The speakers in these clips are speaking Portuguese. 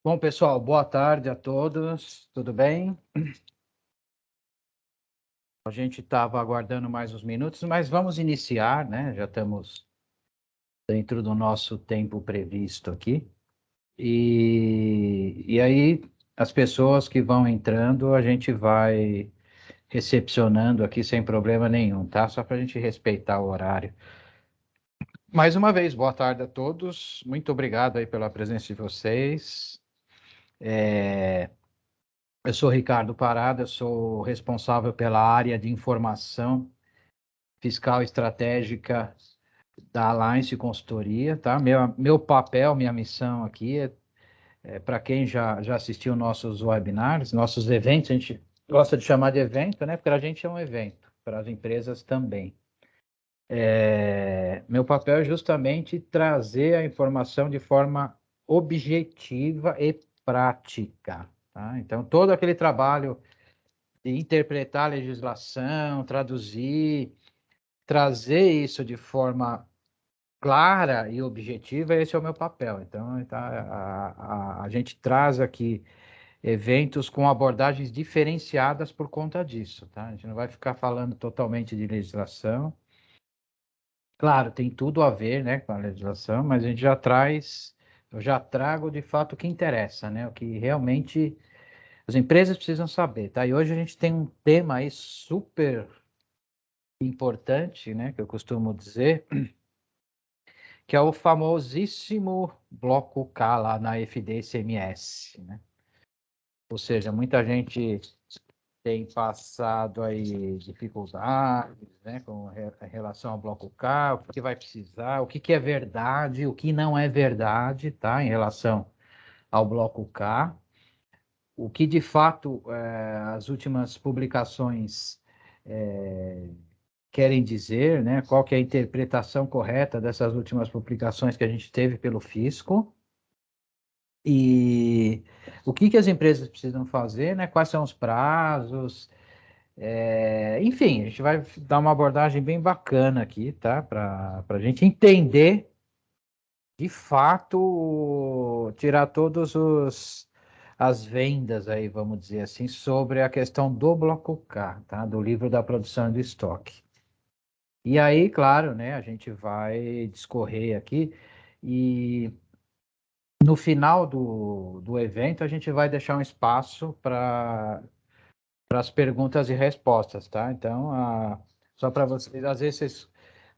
Bom, pessoal, boa tarde a todos, tudo bem? A gente estava aguardando mais uns minutos, mas vamos iniciar, né? Já estamos dentro do nosso tempo previsto aqui. E aí, as pessoas que vão entrando, a gente vai recepcionando aqui sem problema nenhum, tá? Só para a gente respeitar o horário. Mais uma vez, boa tarde a todos, muito obrigado aí pela presença de vocês. Eu sou Ricardo Parada, eu sou responsável pela área de informação fiscal estratégica da Alliance Consultoria, tá? Meu papel, minha missão aqui é para quem já assistiu nossos webinars, nossos eventos, a gente gosta de chamar de evento, né? Porque a gente é um evento, para as empresas também. Meu papel é justamente trazer a informação de forma objetiva e prática, tá? Então, todo aquele trabalho de interpretar a legislação, traduzir, trazer isso de forma clara e objetiva, esse é o meu papel. Então, tá, a gente traz aqui eventos com abordagens diferenciadas por conta disso, tá? A gente não vai ficar falando totalmente de legislação. Claro, tem tudo a ver, né, com a legislação, mas a gente já traz, eu já trago de fato o que interessa, né? O que realmente as empresas precisam saber, tá? E hoje a gente tem um tema aí super importante, né, que eu costumo dizer, que é o famosíssimo bloco K lá na FD-CMS, né? Ou seja, muita gente tem passado aí dificuldades, né, em relação ao bloco K, o que vai precisar, o que é verdade, o que não é verdade, tá, em relação ao bloco K, o que de fato as últimas publicações querem dizer, né, qual que é a interpretação correta dessas últimas publicações que a gente teve pelo fisco. E o que as empresas precisam fazer, né? Quais são os prazos? Enfim, a gente vai dar uma abordagem bem bacana aqui, tá? Para a gente entender, de fato, tirar todos as vendas aí, vamos dizer assim, sobre a questão do bloco K, tá? Do livro da produção de estoque. E aí, claro, né? A gente vai discorrer aqui e no final do evento, a gente vai deixar um espaço para as perguntas e respostas, tá? Então, só para vocês, às vezes vocês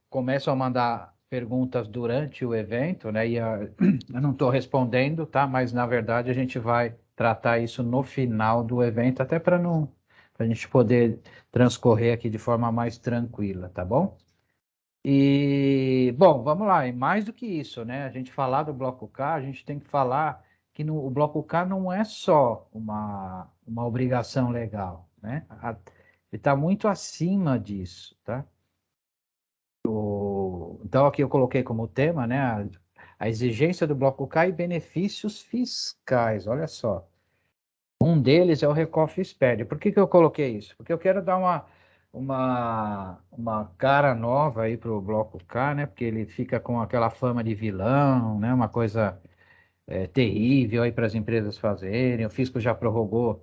começam a mandar perguntas durante o evento, né? E eu não estou respondendo, tá? Mas na verdade a gente vai tratar isso no final do evento, até para não, para a gente poder transcorrer aqui de forma mais tranquila, tá bom? E, bom, vamos lá, e mais do que isso, né? A gente falar do bloco K, a gente tem que falar que o bloco K não é só uma obrigação legal, né? Ele está muito acima disso, tá? Então, aqui eu coloquei como tema, né? A exigência do bloco K e benefícios fiscais, olha só. Um deles é o Recoff-SPED. Por que eu coloquei isso? Porque eu quero dar uma cara nova aí para o Bloco K, né? Porque ele fica com aquela fama de vilão, né? Uma coisa terrível aí para as empresas fazerem. O fisco já prorrogou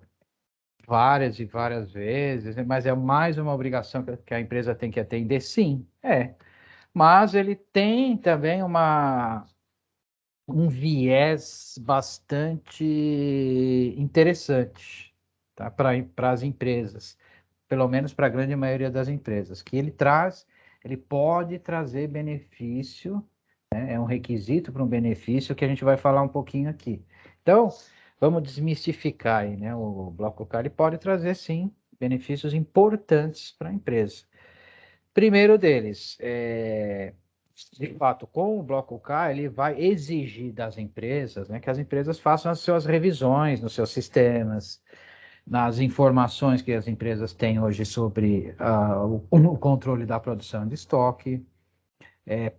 várias e várias vezes, né? Mas é mais uma obrigação que a empresa tem que atender, sim, é. Mas ele tem também um viés bastante interessante, tá? Para as empresas, pelo menos para a grande maioria das empresas, que ele pode trazer benefício, né? É um requisito para um benefício que a gente vai falar um pouquinho aqui. Então, vamos desmistificar aí, né? O Bloco K ele pode trazer, sim, benefícios importantes para a empresa. Primeiro deles, de fato, com o Bloco K, ele vai exigir das empresas, né, que as empresas façam as suas revisões nos seus sistemas, nas informações que as empresas têm hoje sobre o controle da produção de estoque,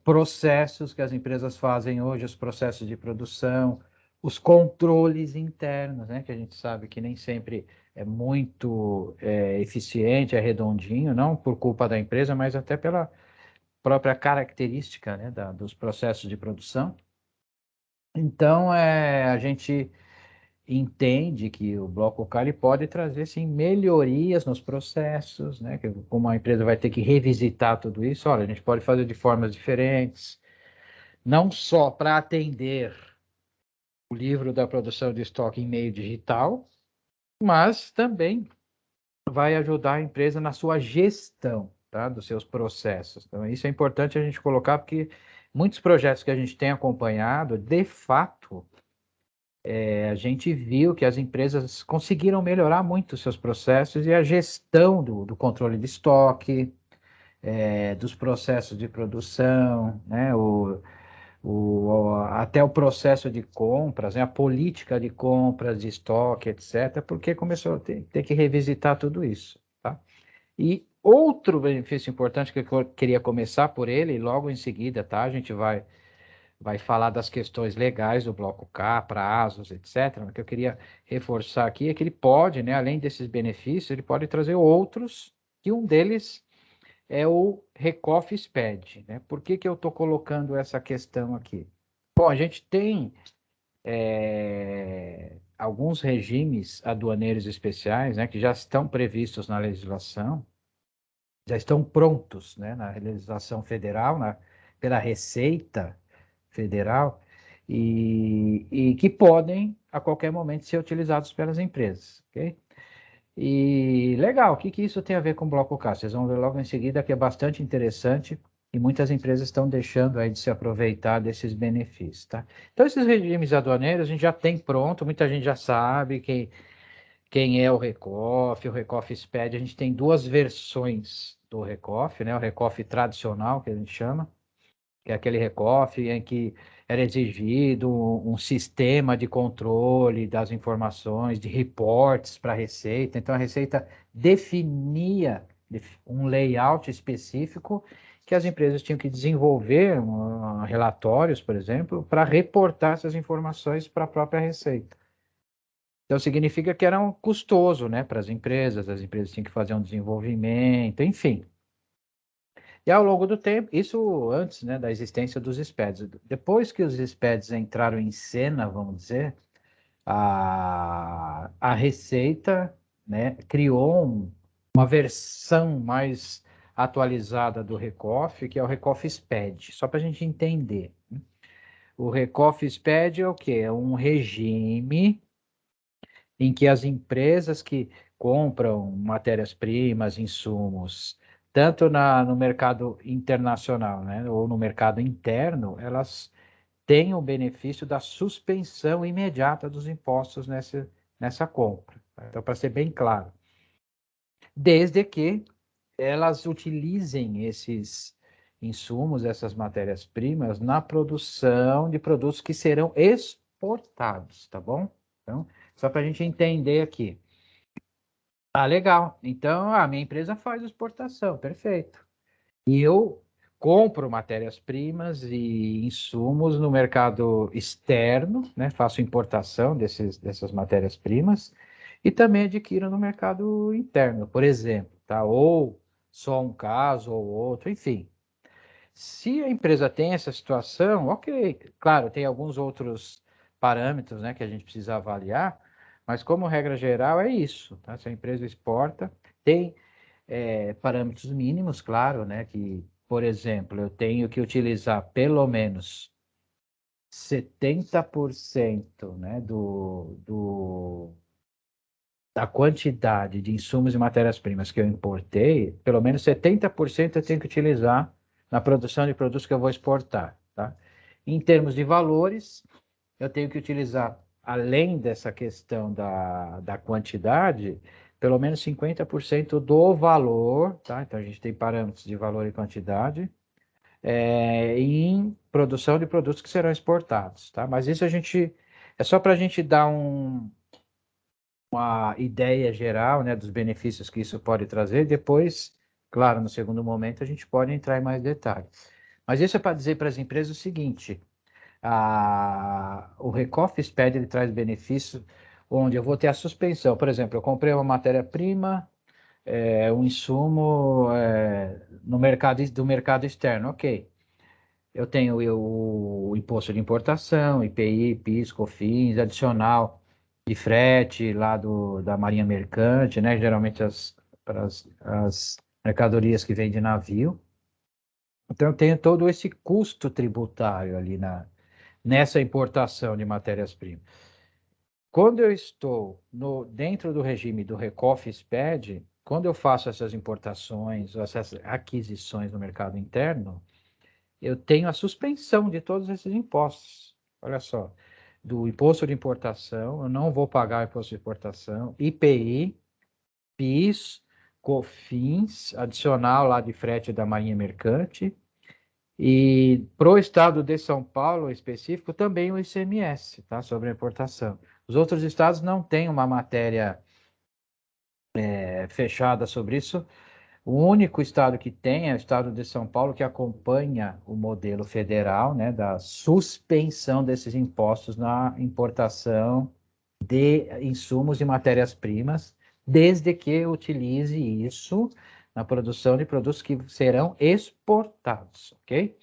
processos que as empresas fazem hoje, os processos de produção, os controles internos, né, que a gente sabe que nem sempre é muito eficiente, é redondinho, não por culpa da empresa, mas até pela própria característica, né, dos processos de produção. Então, a gente entende que o bloco K ele pode trazer sim melhorias nos processos, né? Que como a empresa vai ter que revisitar tudo isso, olha, a gente pode fazer de formas diferentes, não só para atender o livro da produção de estoque em meio digital, mas também vai ajudar a empresa na sua gestão, tá? Dos seus processos. Então, isso é importante a gente colocar, porque muitos projetos que a gente tem acompanhado, de fato, a gente viu que as empresas conseguiram melhorar muito os seus processos e a gestão do controle de estoque, dos processos de produção, né? Até o processo de compras, né? A política de compras, de estoque, etc., porque começou a ter que revisitar tudo isso, tá? E outro benefício importante que eu queria começar por ele, e logo em seguida, tá? A gente vai falar das questões legais do bloco K, prazos, etc. O que eu queria reforçar aqui é que ele pode, né, além desses benefícios, ele pode trazer outros, e um deles é o Recoff SPED, né? Por que que eu estou colocando essa questão aqui? Bom, a gente tem alguns regimes aduaneiros especiais, né, que já estão previstos na legislação, já estão prontos, né, na legislação federal, pela Receita Federal, e que podem, a qualquer momento, ser utilizados pelas empresas, ok? E legal, o que que isso tem a ver com o Bloco K? Vocês vão ver logo em seguida que é bastante interessante e muitas empresas estão deixando aí de se aproveitar desses benefícios, tá? Então, esses regimes aduaneiros a gente já tem pronto, muita gente já sabe quem é o Recoff SPED, a gente tem duas versões do Recoff, né? O Recoff tradicional, que a gente chama, que é aquele Recoff em que era exigido um sistema de controle das informações, de reportes para a Receita. Então, a Receita definia um layout específico que as empresas tinham que desenvolver relatórios, por exemplo, para reportar essas informações para a própria Receita. Então, significa que era custoso, né, para as empresas tinham que fazer um desenvolvimento, enfim. E ao longo do tempo, isso antes, né, da existência dos SPEDs. Depois que os SPEDs entraram em cena, vamos dizer, a Receita, né, criou uma versão mais atualizada do Recoff, que é o Recoff SPED, só para a gente entender. O Recoff SPED é o quê? É um regime em que as empresas que compram matérias-primas, insumos, tanto no mercado internacional, né, ou no mercado interno, elas têm o benefício da suspensão imediata dos impostos nessa compra. Então, para ser bem claro, desde que elas utilizem esses insumos, essas matérias-primas, na produção de produtos que serão exportados, tá bom? Então, só para a gente entender aqui. Ah, legal. Então, a minha empresa faz exportação, perfeito. E eu compro matérias-primas e insumos no mercado externo, né? Faço importação dessas matérias-primas e também adquiro no mercado interno, por exemplo, tá? Ou só um caso ou outro, enfim. Se a empresa tem essa situação, ok, claro, tem alguns outros parâmetros, né, que a gente precisa avaliar, mas como regra geral é isso, tá? Se a empresa exporta, tem parâmetros mínimos, claro, né, que, por exemplo, eu tenho que utilizar pelo menos 70%, né, da quantidade de insumos e matérias-primas que eu importei, pelo menos 70% eu tenho que utilizar na produção de produtos que eu vou exportar, tá? Em termos de valores, eu tenho que utilizar, além dessa questão da quantidade, pelo menos 50% do valor, tá? Então, a gente tem parâmetros de valor e quantidade, em produção de produtos que serão exportados, tá? Mas isso é só para a gente dar uma ideia geral, né, dos benefícios que isso pode trazer. Depois, claro, no segundo momento, a gente pode entrar em mais detalhes. Mas isso é para dizer para as empresas o seguinte: o Recoff SPED ele traz benefícios onde eu vou ter a suspensão. Por exemplo, eu comprei uma matéria-prima, um insumo no mercado do mercado externo, ok. Eu tenho o imposto de importação, IPI, PIS, COFINS, adicional de frete lá da Marinha Mercante, né? Geralmente as mercadorias que vêm de navio. Então, eu tenho todo esse custo tributário ali nessa importação de matérias-primas. Quando eu estou dentro do regime do RECOFINS-PED, quando eu faço essas importações, essas aquisições no mercado interno, eu tenho a suspensão de todos esses impostos. Olha só, do imposto de importação, eu não vou pagar imposto de importação, IPI, PIS, COFINS, adicional lá de frete da Marinha Mercante, e para o estado de São Paulo específico, também o ICMS, tá? Sobre a importação. Os outros estados não têm uma matéria fechada sobre isso. O único estado que tem é o estado de São Paulo, que acompanha o modelo federal, né, da suspensão desses impostos na importação de insumos e matérias-primas, desde que utilize isso na produção de produtos que serão exportados, ok?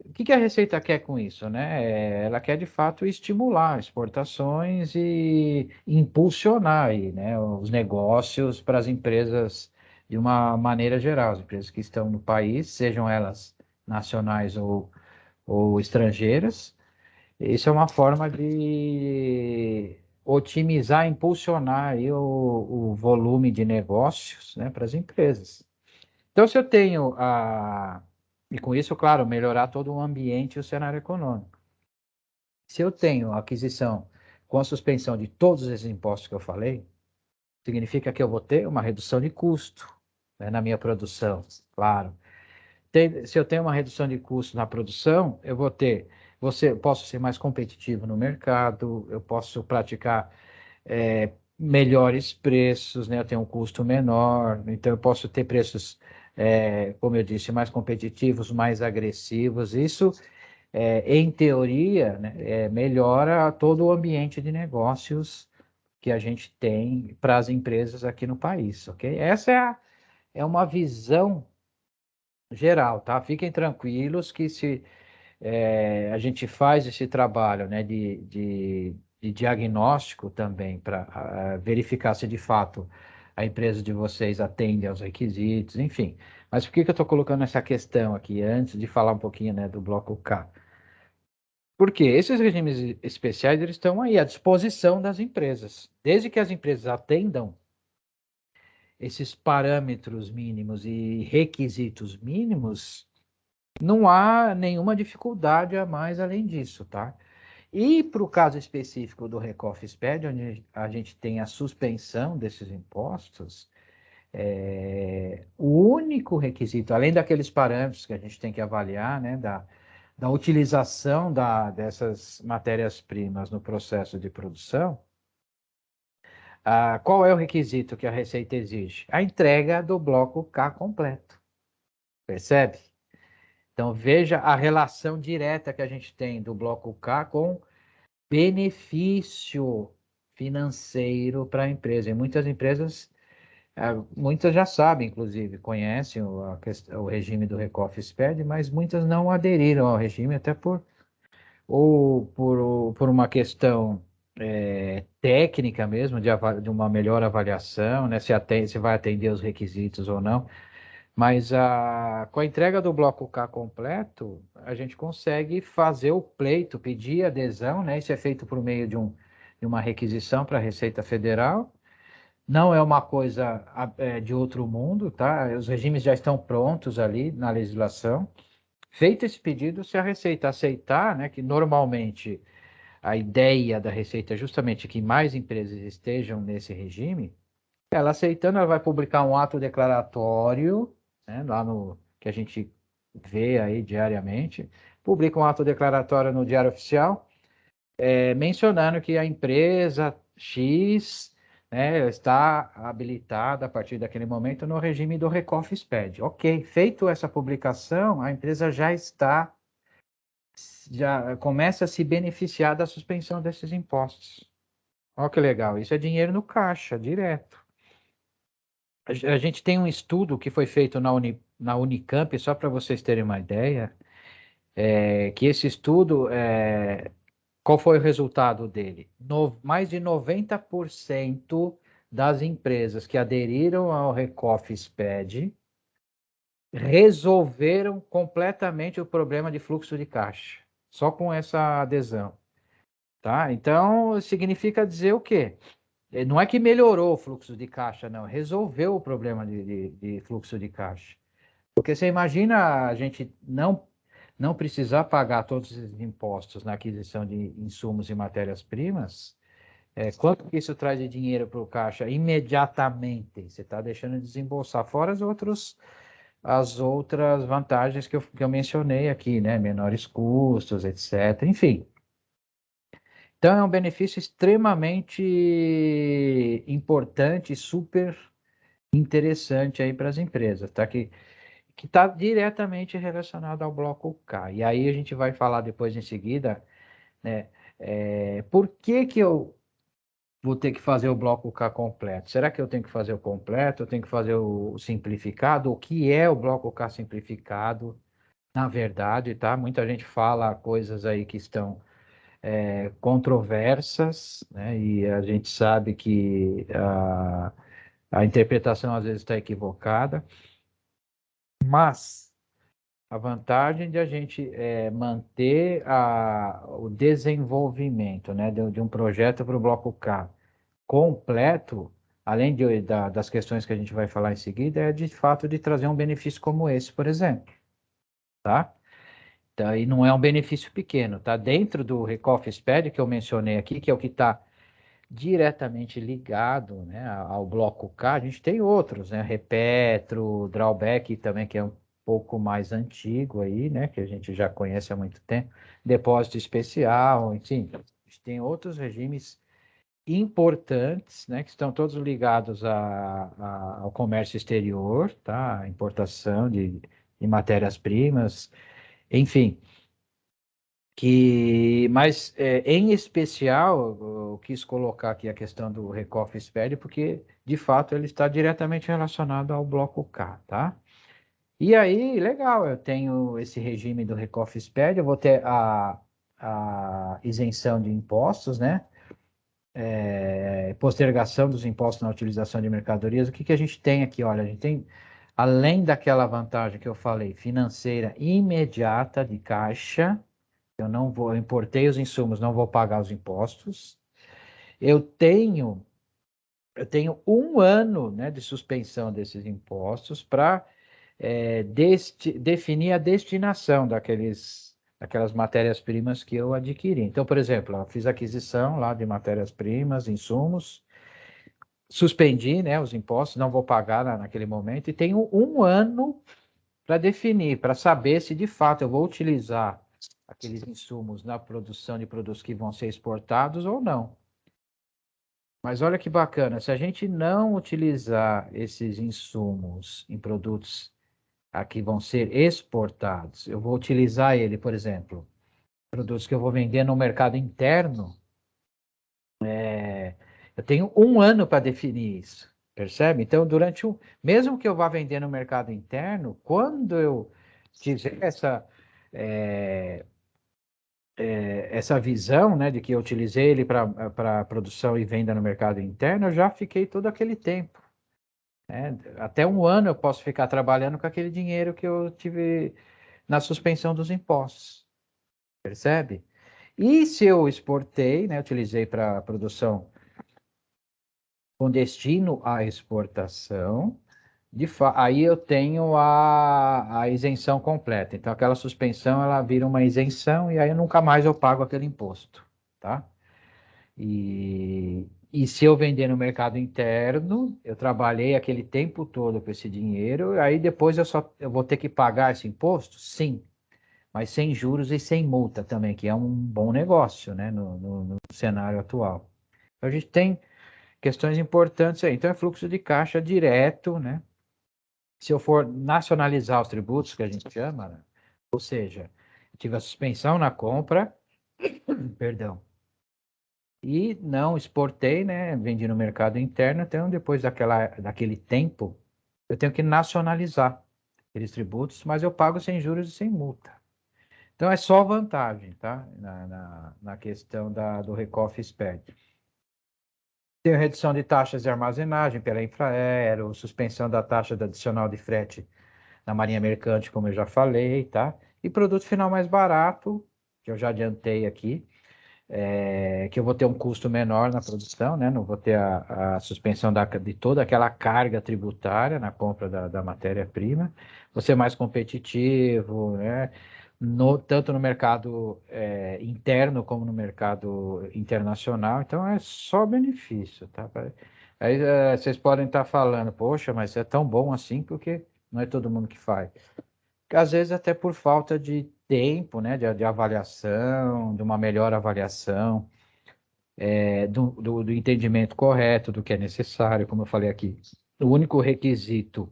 O que a Receita quer com isso, né? Ela quer, de fato, estimular exportações e impulsionar aí, né, os negócios para as empresas de uma maneira geral, as empresas que estão no país, sejam elas nacionais ou estrangeiras. Isso é uma forma de otimizar, impulsionar aí o volume de negócios, né, para as empresas. Então, se eu tenho e com isso, claro, melhorar todo o ambiente e o cenário econômico. Se eu tenho a aquisição com a suspensão de todos esses impostos que eu falei, significa que eu vou ter uma redução de custo, né, na minha produção, claro. Se eu tenho uma redução de custo na produção, eu posso ser mais competitivo no mercado, eu posso praticar melhores preços, né? Eu tenho um custo menor, então eu posso ter preços, como eu disse, mais competitivos, mais agressivos. Isso, em teoria, né, melhora todo o ambiente de negócios que a gente tem para as empresas aqui no país, ok? Essa é uma visão geral, tá? Fiquem tranquilos que se a gente faz esse trabalho, né, de diagnóstico também para verificar se de fato a empresa de vocês atende aos requisitos, enfim. Mas por que eu estou colocando essa questão aqui antes de falar um pouquinho, né, do bloco K? Porque esses regimes especiais eles estão aí à disposição das empresas, desde que as empresas atendam esses parâmetros mínimos e requisitos mínimos, não há nenhuma dificuldade a mais além disso, tá? E para o caso específico do RECOFINS-PED, onde a gente tem a suspensão desses impostos, o único requisito, além daqueles parâmetros que a gente tem que avaliar, né, da utilização dessas matérias-primas no processo de produção, qual é o requisito que a Receita exige? A entrega do bloco K completo, percebe? Então, veja a relação direta que a gente tem do bloco K com benefício financeiro para a empresa. E muitas empresas, muitas já sabem, inclusive, conhecem o regime do Recofis-Ped, mas muitas não aderiram ao regime, até por uma questão técnica mesmo, de uma melhor avaliação, né, se vai atender os requisitos ou não. Mas com a entrega do bloco K completo, a gente consegue fazer o pleito, pedir adesão, né? Isso é feito por meio de uma requisição para a Receita Federal. Não é uma coisa de outro mundo, tá? Os regimes já estão prontos ali na legislação. Feito esse pedido, se a Receita aceitar, né? Que normalmente a ideia da Receita é justamente que mais empresas estejam nesse regime. Ela aceitando, ela vai publicar um ato declaratório, né, lá no que a gente vê aí diariamente, publica um ato declaratório no Diário Oficial, mencionando que a empresa X, né, está habilitada a partir daquele momento no regime do RECOFINS-PED. Ok, feito essa publicação, a empresa já começa a se beneficiar da suspensão desses impostos. Olha que legal, isso é dinheiro no caixa, direto. A gente tem um estudo que foi feito na Unicamp, só para vocês terem uma ideia, que esse estudo qual foi o resultado dele? Mais de 90% das empresas que aderiram ao Recoff SPED resolveram completamente o problema de fluxo de caixa, só com essa adesão, tá? Então, significa dizer o quê? Não é que melhorou o fluxo de caixa, não, resolveu o problema de fluxo de caixa. Porque você imagina a gente não precisar pagar todos esses impostos na aquisição de insumos e matérias-primas, quanto que isso traz de dinheiro para o caixa imediatamente? Você está deixando de desembolsar, fora as outras vantagens que eu mencionei aqui, né? Menores custos, etc. Enfim. Então, é um benefício extremamente importante, super interessante aí para as empresas, tá? Que está diretamente relacionado ao bloco K. E aí a gente vai falar depois em seguida, né? Por que eu vou ter que fazer o bloco K completo? Será que eu tenho que fazer o completo? Eu tenho que fazer o simplificado? O que é o bloco K simplificado? Na verdade, tá? Muita gente fala coisas aí que estão controversas, né? E a gente sabe que a interpretação às vezes está equivocada, mas a vantagem de a gente manter o desenvolvimento, né, de um projeto para o bloco K completo, além das questões que a gente vai falar em seguida, é de fato de trazer um benefício como esse, por exemplo, tá? Então, e não é um benefício pequeno, tá? Dentro do Recoff SPED que eu mencionei aqui, que é o que está diretamente ligado, né, ao bloco K, a gente tem outros, né, Repetro, Drawback também, que é um pouco mais antigo aí, né, que a gente já conhece há muito tempo, depósito especial, enfim, a gente tem outros regimes importantes, né, que estão todos ligados ao comércio exterior, tá, importação de matérias-primas, enfim, mas em especial eu quis colocar aqui a questão do Recoff SPED, porque de fato ele está diretamente relacionado ao bloco K, tá? E aí, legal, eu tenho esse regime do Recoff SPED, eu vou ter a isenção de impostos, né? Postergação dos impostos na utilização de mercadorias. O que que a gente tem aqui? Olha, a gente tem, além daquela vantagem que eu falei, financeira imediata de caixa. Eu importei os insumos, não vou pagar os impostos. Eu tenho, eu tenho 1 ano, né, de suspensão desses impostos para definir a destinação daquelas matérias-primas que eu adquiri. Então, por exemplo, eu fiz aquisição lá de matérias-primas, insumos, suspendi, né, os impostos, não vou pagar naquele momento, e tenho 1 ano para definir, para saber se de fato eu vou utilizar aqueles insumos na produção de produtos que vão ser exportados ou não. Mas olha que bacana, se a gente não utilizar esses insumos em produtos que vão ser exportados, eu vou utilizar ele, por exemplo, produtos que eu vou vender no mercado interno, eu tenho 1 ano para definir isso, percebe? Então, mesmo que eu vá vender no mercado interno, quando eu tiver é, essa visão, né, de que eu utilizei ele para produção e venda no mercado interno, eu já fiquei todo aquele tempo, né? Até 1 ano eu posso ficar trabalhando com aquele dinheiro que eu tive na suspensão dos impostos, percebe? E se eu exportei, né, utilizei para produção com destino à exportação, aí eu tenho a isenção completa. Então, aquela suspensão, ela vira uma isenção e aí nunca mais eu pago aquele imposto, tá? E se eu vender no mercado interno, eu trabalhei aquele tempo todo com esse dinheiro, aí depois eu vou ter que pagar esse imposto? Sim, mas sem juros e sem multa também, que é um bom negócio, né, no cenário atual. Então, a gente tem questões importantes aí. Então, é fluxo de caixa direto, né? Se eu for nacionalizar os tributos, que a gente chama, né? Ou seja, eu tive a suspensão na compra, perdão, e não exportei, né? Vendi no mercado interno, então depois daquele tempo, eu tenho que nacionalizar aqueles tributos, mas eu pago sem juros e sem multa. Então, é só vantagem, tá? Na questão do Recoff Expert. Tem redução de taxas de armazenagem pela Infraero, suspensão da taxa adicional de frete na Marinha Mercante, como eu já falei, tá? E produto final mais barato, que eu já adiantei aqui, que eu vou ter um custo menor na produção, né? Não vou ter a suspensão de toda aquela carga tributária na compra da matéria-prima. Vou ser mais competitivo, né? Tanto no mercado interno como no mercado internacional. Então, é só benefício, tá? Aí vocês podem estar falando, poxa, mas é tão bom assim, porque não é todo mundo que faz. Às vezes até por falta de tempo, né, de avaliação, de uma melhor avaliação, do entendimento correto do que é necessário, como eu falei aqui. O único requisito,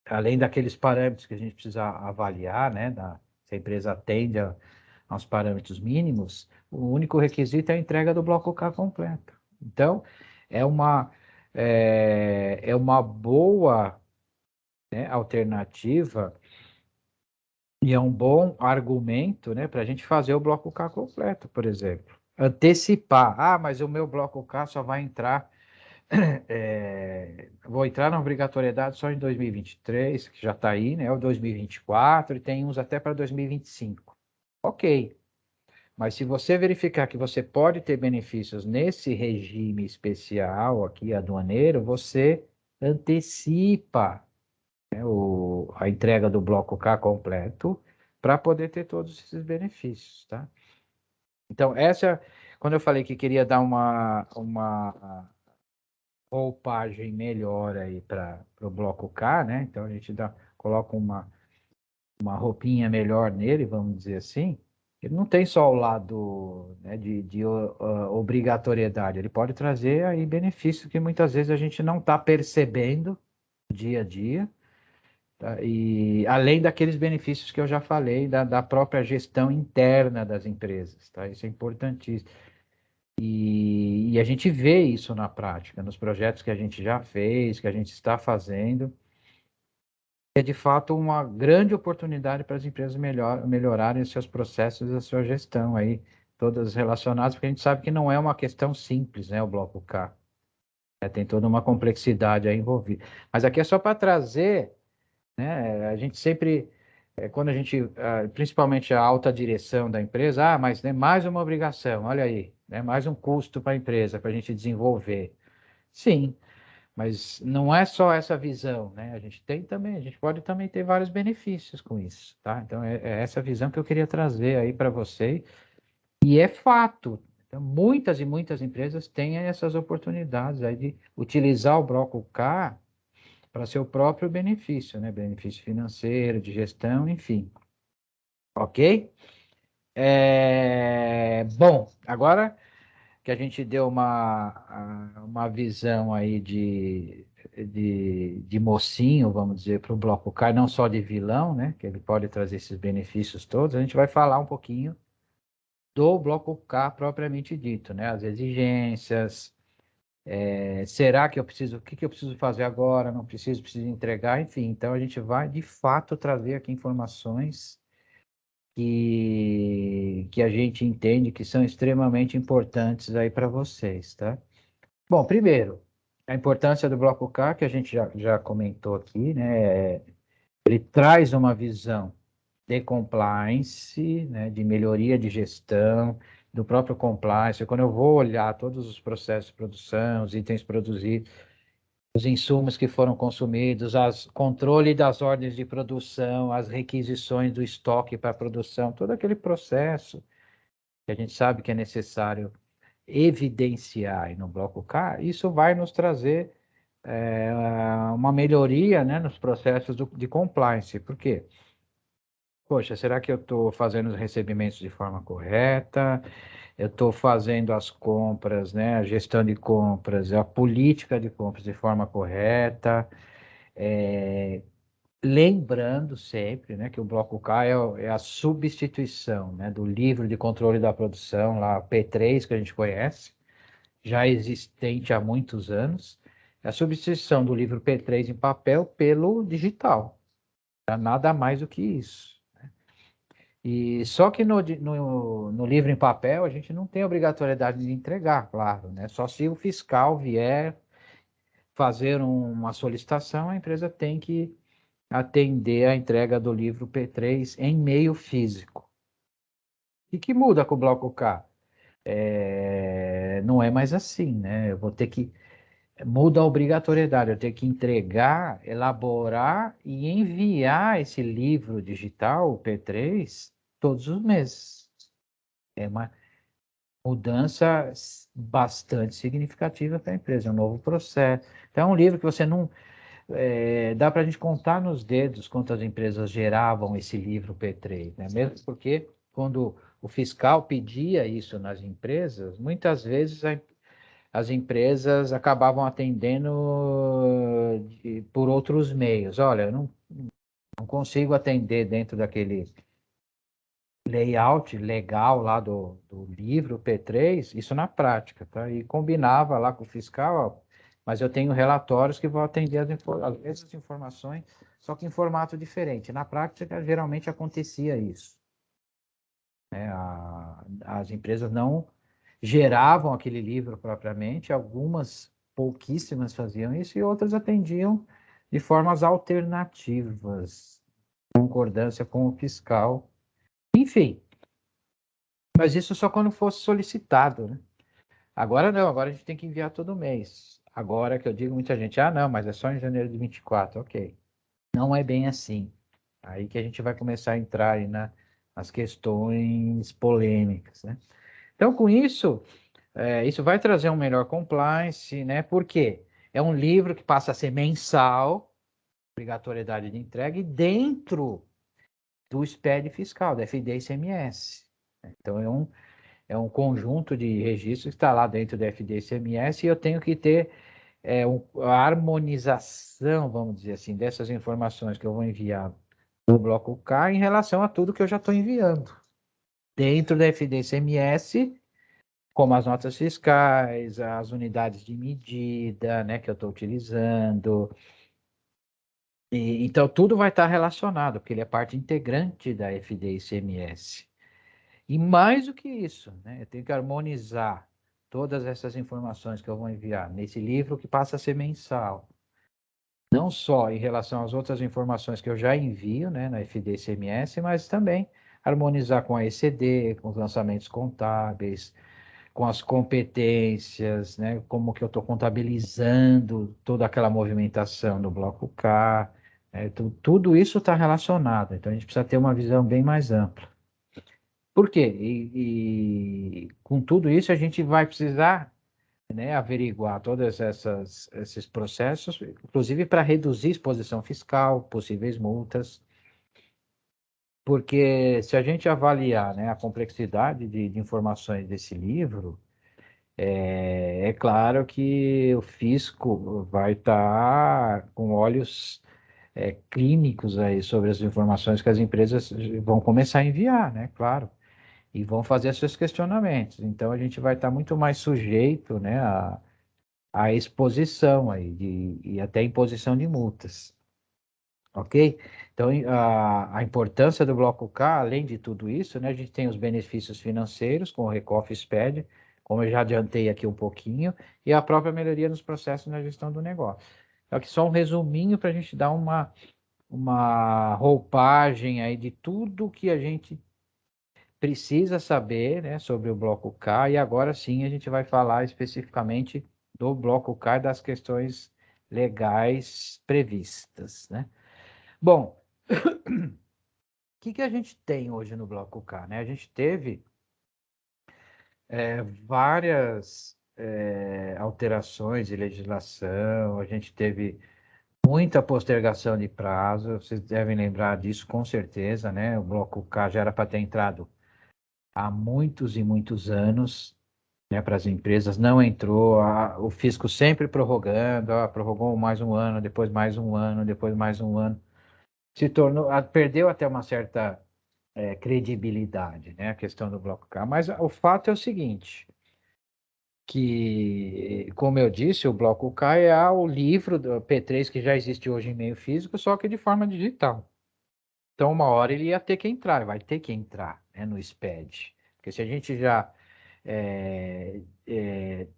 além daqueles parâmetros que a gente precisa avaliar, né, se a empresa atende aos parâmetros mínimos, o único requisito é a entrega do bloco K completo. Então, é uma, é uma boa, né, alternativa. E é um bom argumento, né, para a gente fazer o bloco K completo, por exemplo. Antecipar. Ah, mas o meu bloco K só vai entrar. Vou entrar na obrigatoriedade só em 2023, que já está aí, né? Ou 2024, e tem uns até para 2025. Ok. Mas se você verificar que você pode ter benefícios nesse regime especial aqui, aduaneiro, você antecipa a entrega do bloco K completo para poder ter todos esses benefícios, tá? Então, quando eu falei que queria dar uma roupagem melhor aí para o bloco K, né? Então, a gente coloca uma roupinha melhor nele, vamos dizer assim. Ele não tem só o lado, né, de obrigatoriedade, ele pode trazer aí benefícios que muitas vezes a gente não está percebendo no dia a dia. Tá? E além daqueles benefícios que eu já falei, da própria gestão interna das empresas, tá? Isso é importantíssimo. E a gente vê isso na prática, nos projetos que a gente já fez, que a gente está fazendo. É de fato uma grande oportunidade para as empresas melhorarem os seus processos e a sua gestão aí, todas relacionadas, porque a gente sabe que não é uma questão simples, né, o bloco K. Tem toda uma complexidade aí envolvida. Mas aqui é só para trazer, né? A gente sempre, quando a gente, principalmente a alta direção da empresa, mas né, mais uma obrigação, olha aí, né, mais um custo para a empresa, para a gente desenvolver. Sim, mas não é só essa visão, né? A gente pode também ter vários benefícios com isso, tá? Então é essa visão que eu queria trazer aí para você, e é fato. Então, muitas e muitas empresas têm essas oportunidades aí de utilizar o bloco K para seu próprio benefício, né? Benefício financeiro, de gestão, enfim. Ok? Bom, agora que a gente deu uma visão aí de mocinho, vamos dizer, para o bloco K, não só de vilão, né? Que ele pode trazer esses benefícios todos, a gente vai falar um pouquinho do bloco K propriamente dito, né? As exigências. Será que o que eu preciso fazer agora? Não preciso entregar, enfim. Então a gente vai de fato trazer aqui informações que a gente entende que são extremamente importantes aí para vocês, tá? Bom, primeiro, a importância do bloco K, que a gente já comentou aqui, né? Ele traz uma visão de compliance, né? De melhoria de gestão, do próprio compliance. Quando eu vou olhar todos os processos de produção, os itens produzidos, os insumos que foram consumidos, controle das ordens de produção, as requisições do estoque para a produção, todo aquele processo que a gente sabe que é necessário evidenciar aí no bloco K, isso vai nos trazer uma melhoria, né, nos processos de compliance. Por quê? Poxa, será que eu estou fazendo os recebimentos de forma correta? Eu estou fazendo as compras, né, a gestão de compras, a política de compras de forma correta? É, lembrando sempre, né, que o bloco K é a substituição, né, do livro de controle da produção, lá P3, que a gente conhece, já existente há muitos anos, é a substituição do livro P3 em papel pelo digital. Nada mais do que isso. E só que no livro em papel a gente não tem obrigatoriedade de entregar, claro, né? Só se o fiscal vier fazer uma solicitação, a empresa tem que atender a entrega do livro P3 em meio físico. E que muda com o bloco K? Não é mais assim, né? Eu vou ter que muda a obrigatoriedade, eu tenho que entregar, elaborar e enviar esse livro digital, o P3, todos os meses. É uma mudança bastante significativa para a empresa, é um novo processo. Então, é um livro que você não. Dá para a gente contar nos dedos quantas empresas geravam esse livro P3, né? Mesmo porque quando o fiscal pedia isso nas empresas, muitas vezes as empresas acabavam atendendo por outros meios. Olha, eu não consigo atender dentro daquele layout legal lá do livro P3, isso na prática, tá? E combinava lá com o fiscal, ó, mas eu tenho relatórios que vão atender as mesmas informações, só que em formato diferente. Na prática, geralmente acontecia isso, né? As empresas não geravam aquele livro propriamente, algumas, pouquíssimas faziam isso, e outras atendiam de formas alternativas, concordância com o fiscal. Enfim, mas isso só quando fosse solicitado, né? Agora não, agora a gente tem que enviar todo mês. Agora que eu digo, muita gente, não, mas é só em janeiro de 24, ok. Não é bem assim. Aí que a gente vai começar a entrar aí nas questões polêmicas, né? Então, com isso, isso vai trazer um melhor compliance, né? Por quê? É um livro que passa a ser mensal, obrigatoriedade de entrega, e dentro do SPED fiscal, da FD e ICMS. Então, é um conjunto de registros que está lá dentro do FD e ICMS e eu tenho que ter a harmonização, vamos dizer assim, dessas informações que eu vou enviar no bloco K em relação a tudo que eu já estou enviando. Dentro da FD e ICMS, como as notas fiscais, as unidades de medida, né, que eu estou utilizando. Então, tudo vai estar relacionado, porque ele é parte integrante da FD e ICMS. E mais do que isso, né, eu tenho que harmonizar todas essas informações que eu vou enviar nesse livro que passa a ser mensal. Não só em relação às outras informações que eu já envio, né, na FD e ICMS, mas também harmonizar com a ECD, com os lançamentos contábeis, com as competências, né? Como que eu estou contabilizando toda aquela movimentação do bloco K, tudo isso está relacionado, então a gente precisa ter uma visão bem mais ampla. Por quê? E com tudo isso a gente vai precisar, né, averiguar todos esses processos, inclusive para reduzir exposição fiscal, possíveis multas, porque se a gente avaliar, né, a complexidade de informações desse livro, é claro que o fisco vai estar com olhos clínicos aí sobre as informações que as empresas vão começar a enviar, né? Claro, e vão fazer seus questionamentos. Então a gente vai estar muito mais sujeito, né, à exposição aí e até imposição de multas. Ok? Então, a importância do bloco K, além de tudo isso, né, a gente tem os benefícios financeiros com o Recoff SPED, como eu já adiantei aqui um pouquinho, e a própria melhoria nos processos na gestão do negócio. Então, aqui só um resuminho para a gente dar uma roupagem aí de tudo que a gente precisa saber, né, sobre o bloco K, e agora sim a gente vai falar especificamente do bloco K e das questões legais previstas, né? Bom, que a gente tem hoje no Bloco K, né? A gente teve várias alterações de legislação, a gente teve muita postergação de prazo, vocês devem lembrar disso com certeza, né? O Bloco K já era para ter entrado há muitos e muitos anos, né, para as empresas, não entrou, o fisco sempre prorrogando, prorrogou mais um ano, depois mais um ano, depois mais um ano, se tornou, perdeu até uma certa credibilidade, né? A questão do bloco K. Mas o fato é o seguinte, que, como eu disse, o bloco K é o livro do P3 que já existe hoje em meio físico, só que de forma digital. Então, uma hora ele ia ter que entrar, vai ter que entrar, né, no SPED. Porque se a gente já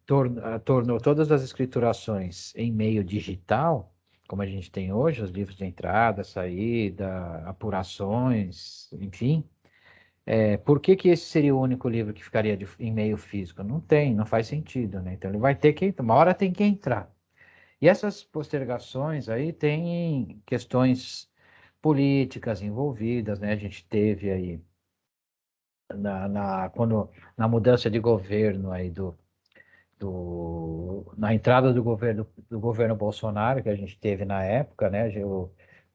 tornou todas as escriturações em meio digital, como a gente tem hoje, os livros de entrada, saída, apurações, enfim, por que que esse seria o único livro que ficaria em meio físico? Não tem, não faz sentido, né? Então ele vai ter que, uma hora tem que entrar. E essas postergações aí têm questões políticas envolvidas, né? A gente teve aí na mudança de governo aí na entrada do governo Bolsonaro, que a gente teve na época, né?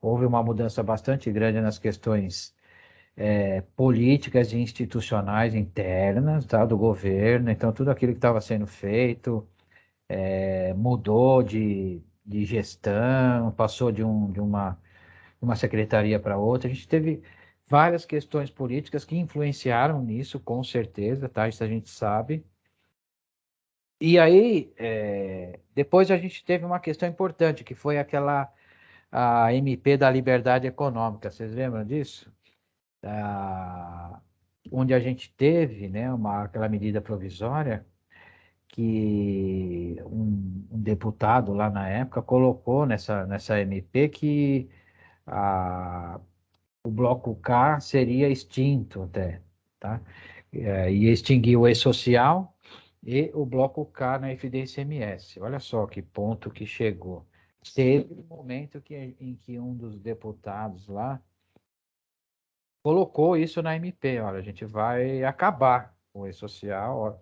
Houve uma mudança bastante grande nas questões políticas e institucionais internas, tá, do governo. Então, tudo aquilo que estava sendo feito mudou de gestão, passou de uma secretaria para outra. A gente teve várias questões políticas que influenciaram nisso, com certeza, tá? Isso a gente sabe. E aí, depois a gente teve uma questão importante, que foi a MP da Liberdade Econômica. Vocês lembram disso? Ah, onde a gente teve, né, aquela medida provisória que um deputado lá na época colocou nessa MP que a, o bloco K seria extinto até, tá? Ia extinguir o E-Social e o bloco K na FDICMS. Olha só que ponto que chegou. Teve um momento em que um dos deputados lá colocou isso na MP. Olha, a gente vai acabar com o E-Social, ó,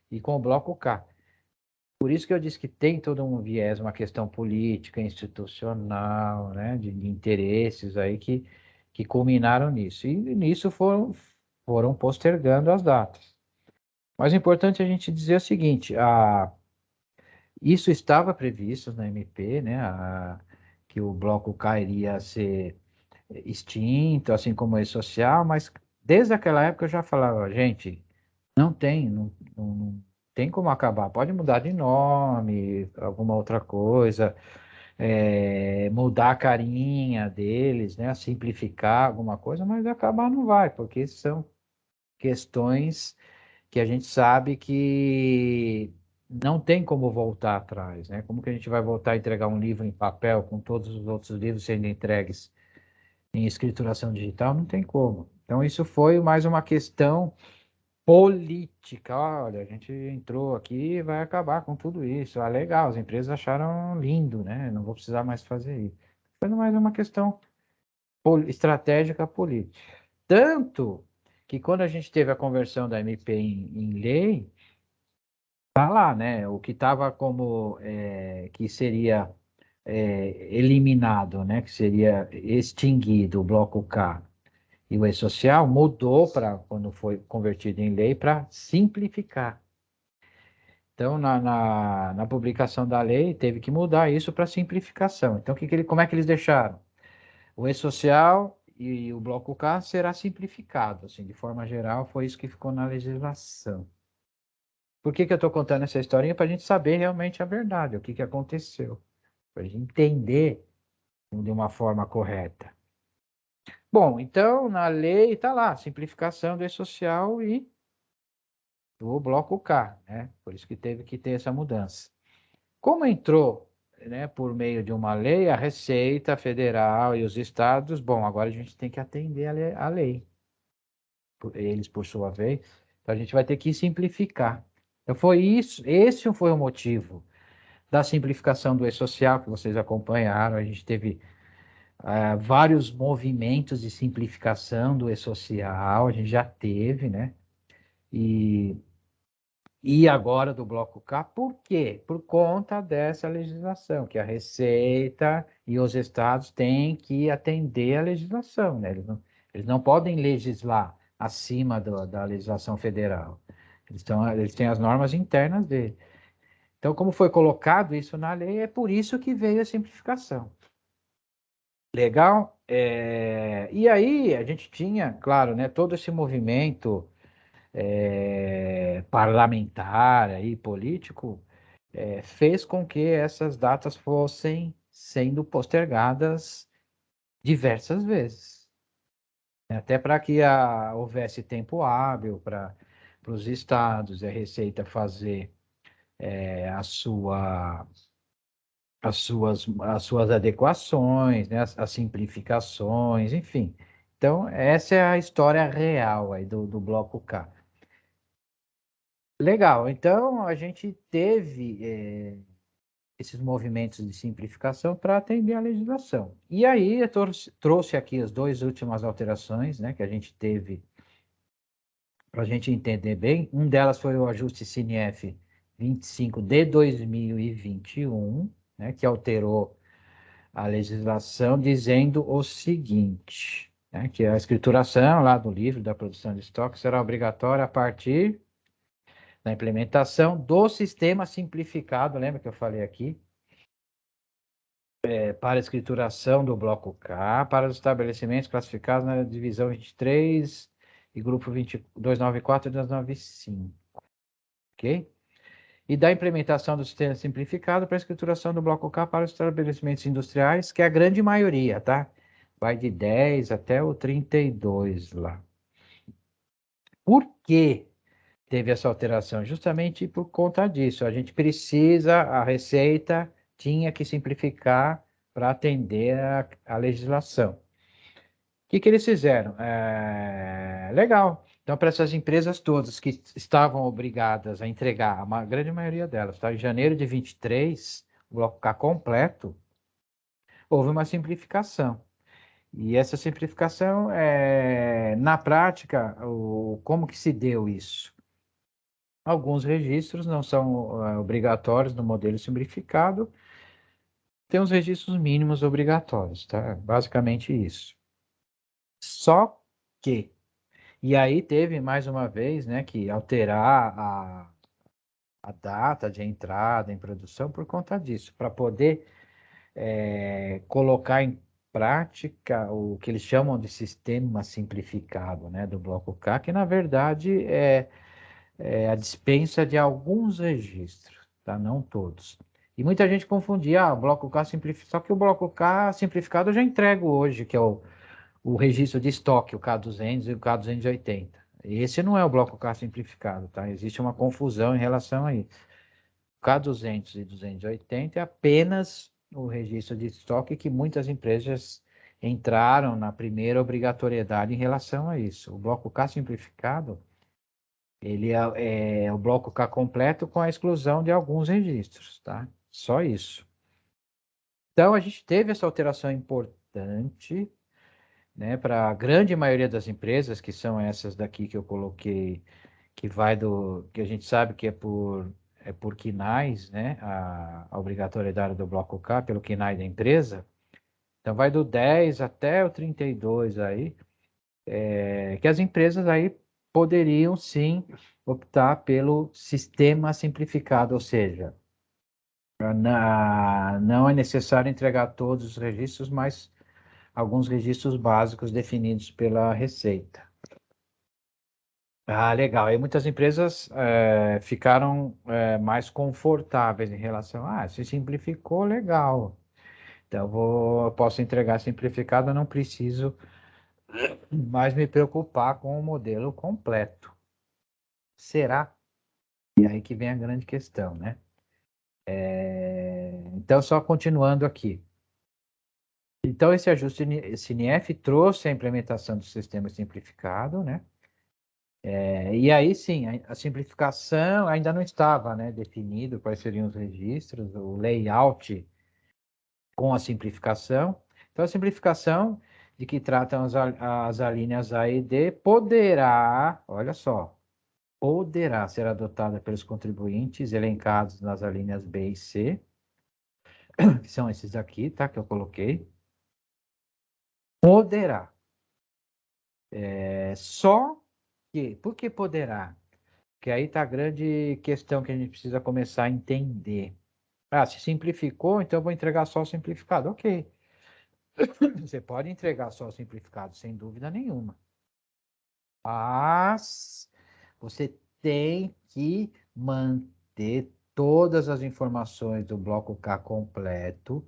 e com o bloco K. Por isso que eu disse que tem todo um viés, uma questão política, institucional, né, de interesses aí que culminaram nisso. E nisso foram postergando as datas. Mas é importante a gente dizer o seguinte: isso estava previsto na MP, né, que o bloco K iria ser extinto, assim como o E-Social, mas desde aquela época eu já falava, gente, não tem como acabar. Pode mudar de nome, alguma outra coisa, mudar a carinha deles, né? Simplificar alguma coisa, mas acabar não vai, porque são questões que a gente sabe que não tem como voltar atrás, né? Como que a gente vai voltar a entregar um livro em papel com todos os outros livros sendo entregues em escrituração digital? Não tem como. Então, isso foi mais uma questão política. Olha, a gente entrou aqui e vai acabar com tudo isso. Ah, legal, as empresas acharam lindo, né? Não vou precisar mais fazer isso. Foi mais uma questão estratégica política. Tanto que quando a gente teve a conversão da MP em lei, tá lá, né? O que estava como que seria eliminado, né? Que seria extinguido o bloco K e o E-Social mudou para, quando foi convertido em lei, para simplificar. Então, na publicação da lei, teve que mudar isso para simplificação. Então, como é que eles deixaram? O E-Social e o Bloco K será simplificado, assim, de forma geral, foi isso que ficou na legislação. Por que que eu estou contando essa historinha? Para a gente saber realmente a verdade, o que que aconteceu, para a gente entender de uma forma correta. Bom, então, na lei está lá, simplificação do E-Social e do Bloco K, né? Por isso que teve que ter essa mudança. Como entrou, né, por meio de uma lei, a Receita Federal e os estados, bom, agora a gente tem que atender a lei. Eles, por sua vez, então a gente vai ter que simplificar. Então foi isso, esse foi o motivo da simplificação do E-Social que vocês acompanharam. A gente teve vários movimentos de simplificação do E-Social, a gente já teve, né? E agora do Bloco K, por quê? Por conta dessa legislação, que a Receita e os estados têm que atender a legislação, né? Eles não podem legislar acima da legislação federal. Eles têm as normas internas dele. Então, como foi colocado isso na lei, é por isso que veio a simplificação. Legal? E aí, a gente tinha, claro, né, todo esse movimento parlamentar e político fez com que essas datas fossem sendo postergadas diversas vezes. Até para que houvesse tempo hábil para os estados e a Receita fazer as suas adequações, né, as simplificações, enfim. Então, essa é a história real aí do Bloco K. Legal, então a gente teve esses movimentos de simplificação para atender a legislação. E aí eu trouxe aqui as duas últimas alterações, né, que a gente teve para a gente entender bem. Um delas foi o ajuste CNF 25 de 2021, né, que alterou a legislação dizendo o seguinte, né, que a escrituração lá do livro da produção de estoque será obrigatória a partir da implementação do sistema simplificado, lembra que eu falei aqui? Para a escrituração do bloco K, para os estabelecimentos classificados na divisão 23 e grupo 294 e 295, ok? E da implementação do sistema simplificado para a escrituração do bloco K para os estabelecimentos industriais, que é a grande maioria, tá? Vai de 10 até o 32 lá. Por que teve essa alteração? Justamente por conta disso. A gente precisa, a Receita tinha que simplificar para atender a legislação. O que eles fizeram? Legal. Então, para essas empresas todas que estavam obrigadas a entregar, a grande maioria delas, tá? Em janeiro de 23, o bloco K completo, houve uma simplificação. E essa simplificação, na prática, como que se deu isso? Alguns registros não são obrigatórios no modelo simplificado, tem os registros mínimos obrigatórios, tá? Basicamente isso. Só que e aí teve mais uma vez, né, que alterar a data de entrada em produção por conta disso, para poder colocar em prática o que eles chamam de sistema simplificado, né, do bloco K, que na verdade é a dispensa de alguns registros, tá? Não todos. E muita gente confundia, o bloco K simplificado, só que o bloco K simplificado eu já entrego hoje, que é o registro de estoque, o K200 e o K280. Esse não é o bloco K simplificado, tá? Existe uma confusão em relação a isso. O K200 e 280 é apenas o registro de estoque que muitas empresas entraram na primeira obrigatoriedade em relação a isso. O bloco K simplificado, ele é o bloco K completo com a exclusão de alguns registros, tá? Só isso. Então, a gente teve essa alteração importante, né, para a grande maioria das empresas, que são essas daqui que eu coloquei, que a gente sabe que é por quinais, né, a obrigatoriedade do bloco K, pelo quinai da empresa, então vai do 10 até o 32 aí, que as empresas aí poderiam sim optar pelo sistema simplificado, ou seja, não é necessário entregar todos os registros, mas alguns registros básicos definidos pela Receita. Ah, legal. Aí muitas empresas ficaram mais confortáveis em relação se simplificou, legal. Então, eu posso entregar simplificado, eu não preciso mais me preocupar com o modelo completo. Será? E aí que vem a grande questão, né? Então, só continuando aqui. Então, esse ajuste CNF trouxe a implementação do sistema simplificado, né? E aí sim, a simplificação ainda não estava, né, definido quais seriam os registros, o layout com a simplificação. Então, a simplificação de que tratam as alíneas A e D poderá, olha só, poderá ser adotada pelos contribuintes elencados nas alíneas B e C, que são esses aqui, tá, que eu coloquei. Poderá. Só que, por que poderá? Que aí está a grande questão que a gente precisa começar a entender. Se simplificou, então eu vou entregar só o simplificado. Ok. Você pode entregar só o simplificado, sem dúvida nenhuma. Mas você tem que manter todas as informações do bloco K completo,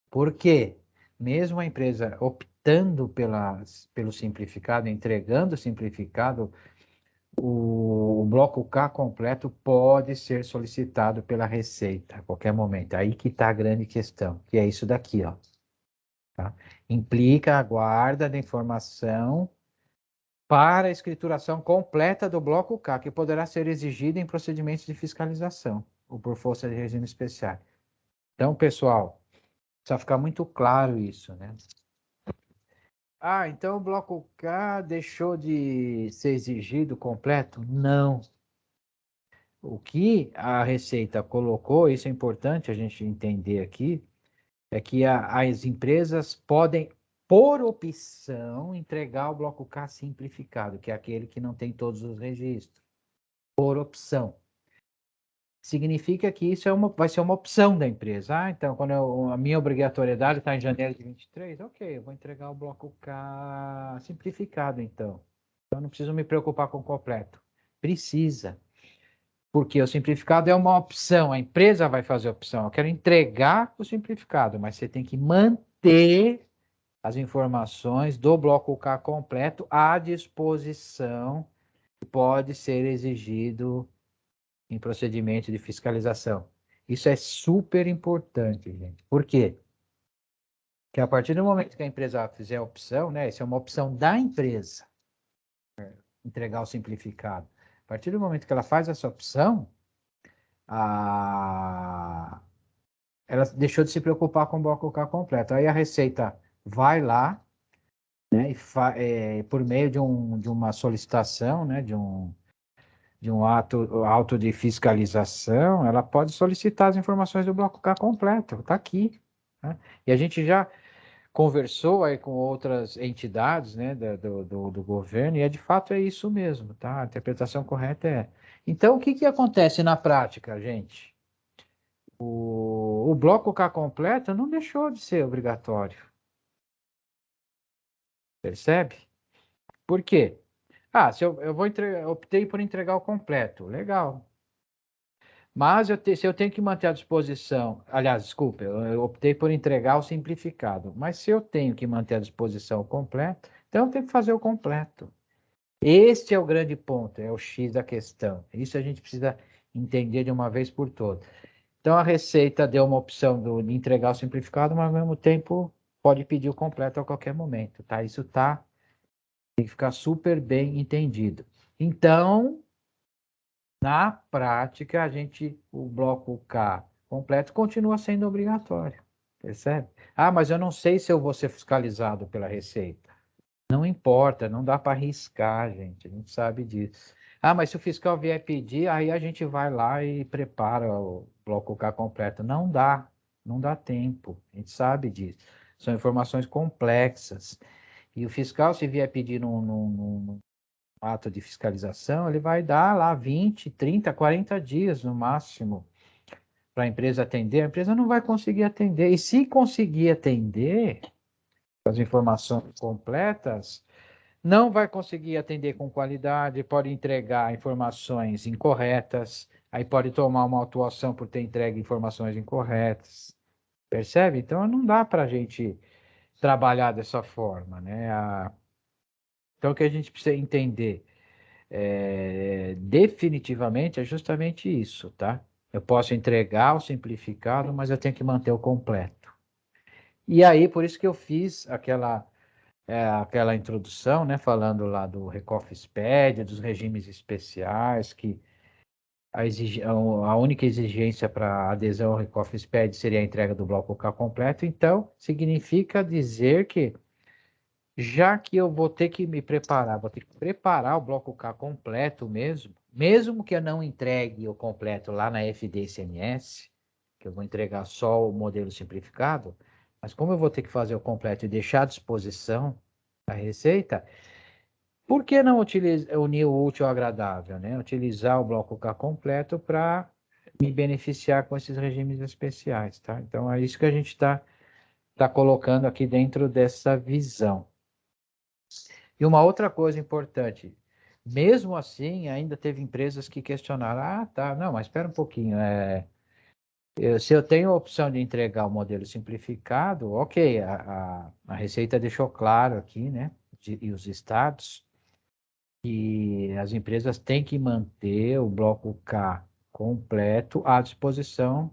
porque mesmo a empresa optando pelo simplificado, entregando o simplificado, o bloco K completo pode ser solicitado pela Receita a qualquer momento. Aí que está a grande questão, que é isso daqui, ó. Tá? Implica a guarda da informação para a escrituração completa do bloco K, que poderá ser exigida em procedimentos de fiscalização ou por força de regime especial. Então, pessoal, precisa ficar muito claro isso, né? Ah, então o bloco K deixou de ser exigido completo? Não. O que a Receita colocou, isso é importante a gente entender aqui, é que as empresas podem, por opção, entregar o bloco K simplificado, que é aquele que não tem todos os registros. Por opção. Significa que isso vai ser uma opção da empresa. Ah, então, quando a minha obrigatoriedade está em janeiro de 23, ok, eu vou entregar o bloco K simplificado, então. Então, não preciso me preocupar com o completo. Precisa. Porque o simplificado é uma opção, a empresa vai fazer a opção. Eu quero entregar o simplificado, mas você tem que manter as informações do bloco K completo à disposição, que pode ser exigido em procedimento de fiscalização. Isso é super importante, gente. Por quê? Porque a partir do momento que a empresa fizer a opção, né? Isso é uma opção da empresa, entregar o simplificado. A partir do momento que ela faz essa opção, ela deixou de se preocupar com o bloco K completo. Aí a Receita vai lá, né, por meio de uma solicitação, né, de um auto de fiscalização, ela pode solicitar as informações do bloco K completo, está aqui. Né? E a gente já conversou aí com outras entidades, né, do governo, e de fato é isso mesmo, tá? A interpretação correta é. Então, o que que acontece na prática, gente? O bloco K completo não deixou de ser obrigatório. Percebe? Por quê? Ah, se eu optei por entregar o completo, legal. Mas se eu tenho que manter à disposição, aliás, desculpa, eu optei por entregar o simplificado, mas se eu tenho que manter à disposição o completo, então eu tenho que fazer o completo. Este é o grande ponto, é o X da questão. Isso a gente precisa entender de uma vez por todas. Então a Receita deu uma opção de entregar o simplificado, mas ao mesmo tempo pode pedir o completo a qualquer momento, tá? Isso tem que ficar super bem entendido. Então, na prática, o bloco K completo continua sendo obrigatório, percebe? Ah, mas eu não sei se eu vou ser fiscalizado pela Receita. Não importa, não dá para arriscar, gente, a gente sabe disso. Ah, mas se o fiscal vier pedir, aí a gente vai lá e prepara o bloco K completo. Não dá tempo, a gente sabe disso. São informações complexas. E o fiscal, se vier pedir num ato de fiscalização, ele vai dar lá 20, 30, 40 dias no máximo para a empresa atender. A empresa não vai conseguir atender. E se conseguir atender as informações completas, não vai conseguir atender com qualidade, pode entregar informações incorretas, aí pode tomar uma autuação por ter entregue informações incorretas. Percebe? Então não dá para a gente trabalhar dessa forma, né? Então o que a gente precisa entender definitivamente é justamente isso, tá? Eu posso entregar o simplificado, mas eu tenho que manter o completo. E aí, por isso que eu fiz aquela introdução, né, falando lá do Recoff-SPED, dos regimes especiais, que a única exigência para adesão ao Recoff-SPED seria a entrega do bloco K completo. Então, significa dizer que já que eu vou ter que me preparar, vou ter que preparar o bloco K completo mesmo que eu não entregue o completo lá na FDSMS, que eu vou entregar só o modelo simplificado, mas como eu vou ter que fazer o completo e deixar à disposição a Receita, por que não unir o útil ao agradável, né? Utilizar o bloco K completo para me beneficiar com esses regimes especiais, tá? Então é isso que a gente tá colocando aqui dentro dessa visão. E uma outra coisa importante, mesmo assim, ainda teve empresas que questionaram, ah, tá, não, mas espera um pouquinho, Se eu tenho a opção de entregar o modelo simplificado, ok, a Receita deixou claro aqui, né, e os estados, que as empresas têm que manter o bloco K completo à disposição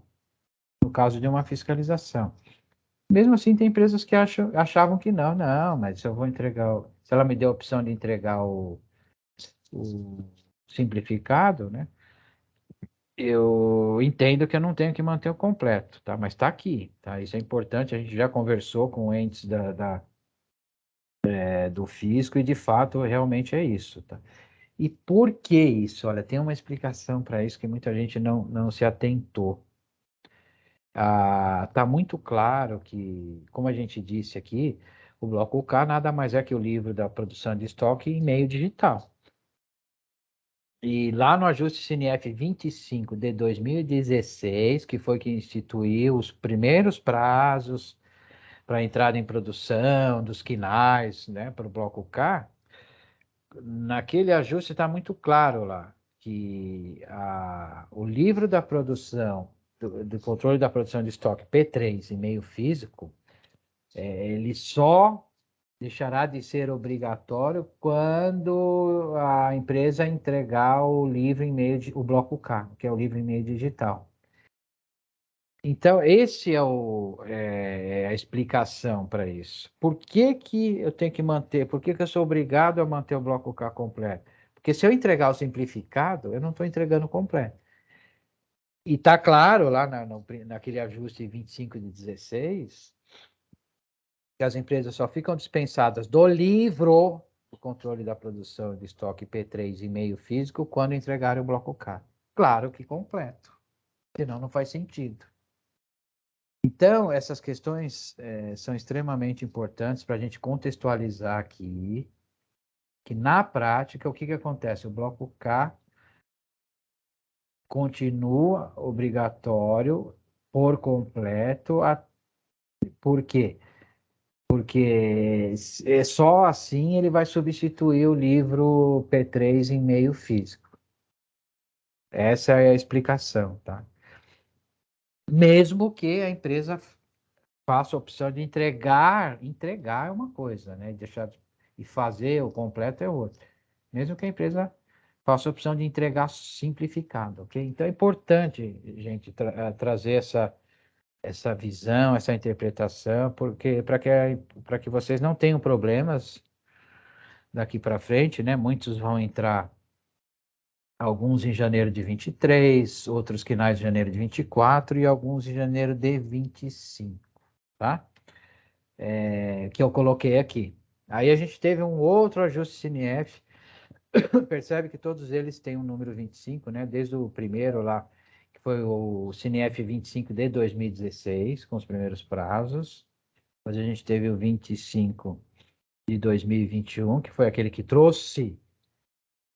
no caso de uma fiscalização. Mesmo assim, tem empresas que achavam que não, mas se eu vou entregar, se ela me deu a opção de entregar o simplificado, né? Eu entendo que eu não tenho que manter o completo, tá? Mas está aqui, tá? Isso é importante. A gente já conversou com entes do fisco e de fato realmente é isso, tá? E por que isso? Olha, tem uma explicação para isso que muita gente não se atentou. Tá muito claro que, como a gente disse aqui, o bloco K nada mais é que o livro da produção de estoque em meio digital. E lá no ajuste CNF 25 de 2016, que foi que instituiu os primeiros prazos para entrada em produção dos quinais, né, para o bloco K, naquele ajuste está muito claro lá que o livro da produção, do controle da produção de estoque P3 e meio físico, ele só deixará de ser obrigatório quando a empresa entregar o livro em meio o bloco K, que é o livro em meio digital. Então, esse é a explicação para isso. Por que que eu tenho que manter? Por que que eu sou obrigado a manter o bloco K completo? Porque se eu entregar o simplificado, eu não estou entregando completo. E está claro lá naquele ajuste 25 de 16, que as empresas só ficam dispensadas do livro do controle da produção de estoque P3 e meio físico quando entregarem o bloco K. Claro que completo, senão não faz sentido. Então, essas questões são extremamente importantes para a gente contextualizar aqui, que na prática, o que acontece? O bloco K continua obrigatório por completo. Por quê? Porque é só assim ele vai substituir o livro P3 em meio físico. Essa é a explicação, tá? Mesmo que a empresa faça a opção de entregar é uma coisa, né? E fazer o completo é outra. Mesmo que a empresa faça a opção de entregar simplificado, ok? Então é importante, gente, trazer essa visão, essa interpretação, porque para que vocês não tenham problemas daqui para frente, né? Muitos vão entrar, alguns em janeiro de 23, outros quinais de janeiro de 24 e alguns em janeiro de 25, tá? Que eu coloquei aqui. Aí a gente teve um outro ajuste CNF, percebe que todos eles têm um número 25, né? Desde o primeiro lá, que foi o CNF 25 de 2016, com os primeiros prazos. Depois a gente teve o 25 de 2021, que foi aquele que trouxe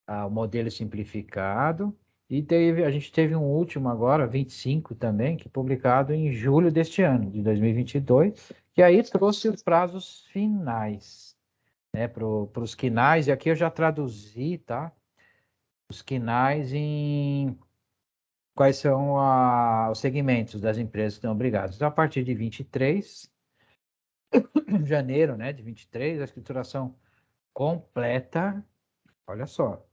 o modelo simplificado. E a gente teve um último agora, 25 também, que é publicado em julho deste ano, de 2022, que aí trouxe os prazos finais, né, para os quinais, e aqui eu já traduzi, tá? Os quinais em quais são os segmentos das empresas que estão obrigadas. Então, a partir de 23 de janeiro, né, de 23, a escrituração completa, olha só,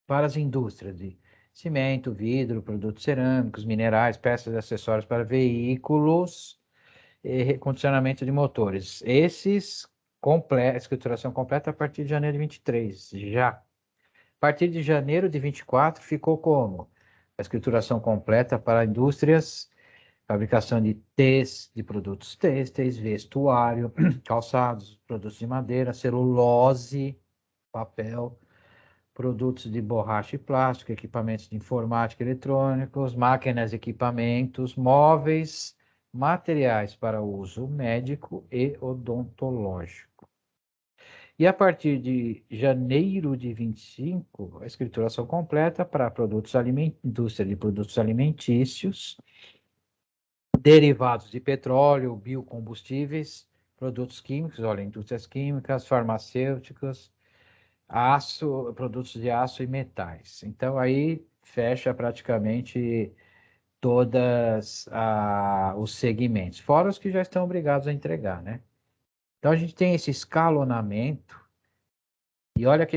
para as indústrias de cimento, vidro, produtos cerâmicos, minerais, peças e acessórios para veículos e recondicionamento de motores. Escrituração completa a partir de janeiro de 23, já. A partir de janeiro de 24 ficou como? A escrituração completa para indústrias, fabricação de produtos têxteis, vestuário, calçados, produtos de madeira, celulose, papel, produtos de borracha e plástico, equipamentos de informática e eletrônicos, máquinas, equipamentos, móveis, materiais para uso médico e odontológico. E a partir de janeiro de 25, a escrituração completa para indústria de produtos alimentícios, derivados de petróleo, biocombustíveis, produtos químicos, olha, indústrias químicas, farmacêuticas, produtos de aço e metais. Então aí fecha praticamente todas os segmentos, fora os que já estão obrigados a entregar, né? Então a gente tem esse escalonamento e olha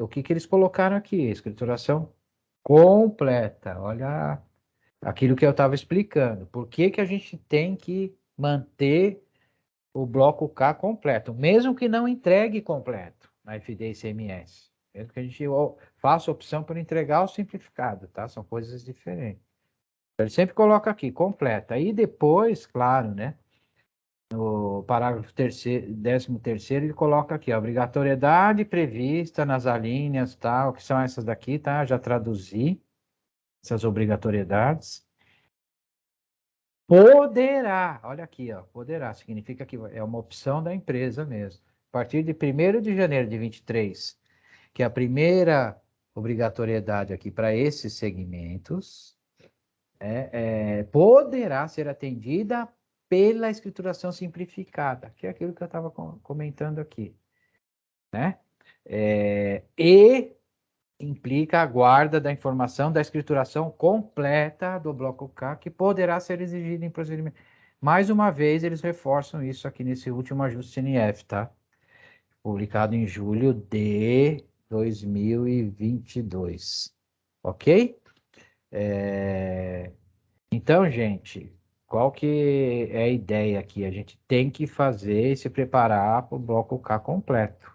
o que eles colocaram aqui, escrituração completa. Olha aquilo que eu estava explicando. Por que que a gente tem que manter o bloco K completo, mesmo que não entregue completo na FD ICMS? Mesmo que a gente faça opção por entregar o simplificado, tá? São coisas diferentes. Ele sempre coloca aqui, completa. Aí depois, claro, né? No parágrafo terceiro, 13º, ele coloca aqui, a obrigatoriedade prevista nas alíneas, tal, que são essas daqui, tá? Já traduzi essas obrigatoriedades. Poderá, olha aqui, ó, poderá, significa que é uma opção da empresa mesmo. A partir de 1º de janeiro de 23, que é a primeira obrigatoriedade aqui para esses segmentos, poderá ser atendida pela escrituração simplificada, que é aquilo que eu estava comentando aqui, né? E implica a guarda da informação da escrituração completa do bloco K, que poderá ser exigida em procedimento. Mais uma vez, eles reforçam isso aqui nesse último ajuste CNF, tá? Publicado em julho de 2022. Ok? Então, gente, qual que é a ideia aqui? A gente tem que fazer e se preparar para o bloco K completo,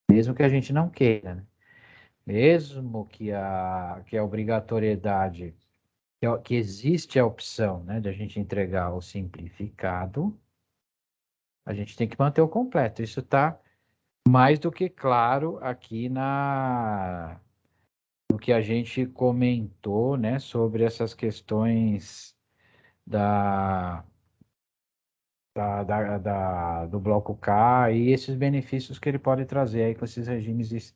mesmo que a gente não queira, né? Mesmo que a obrigatoriedade, que existe a opção, né, de a gente entregar o simplificado, a gente tem que manter o completo. Isso está mais do que claro aqui no que a gente comentou, né, sobre essas questões da do bloco K e esses benefícios que ele pode trazer aí com esses regimes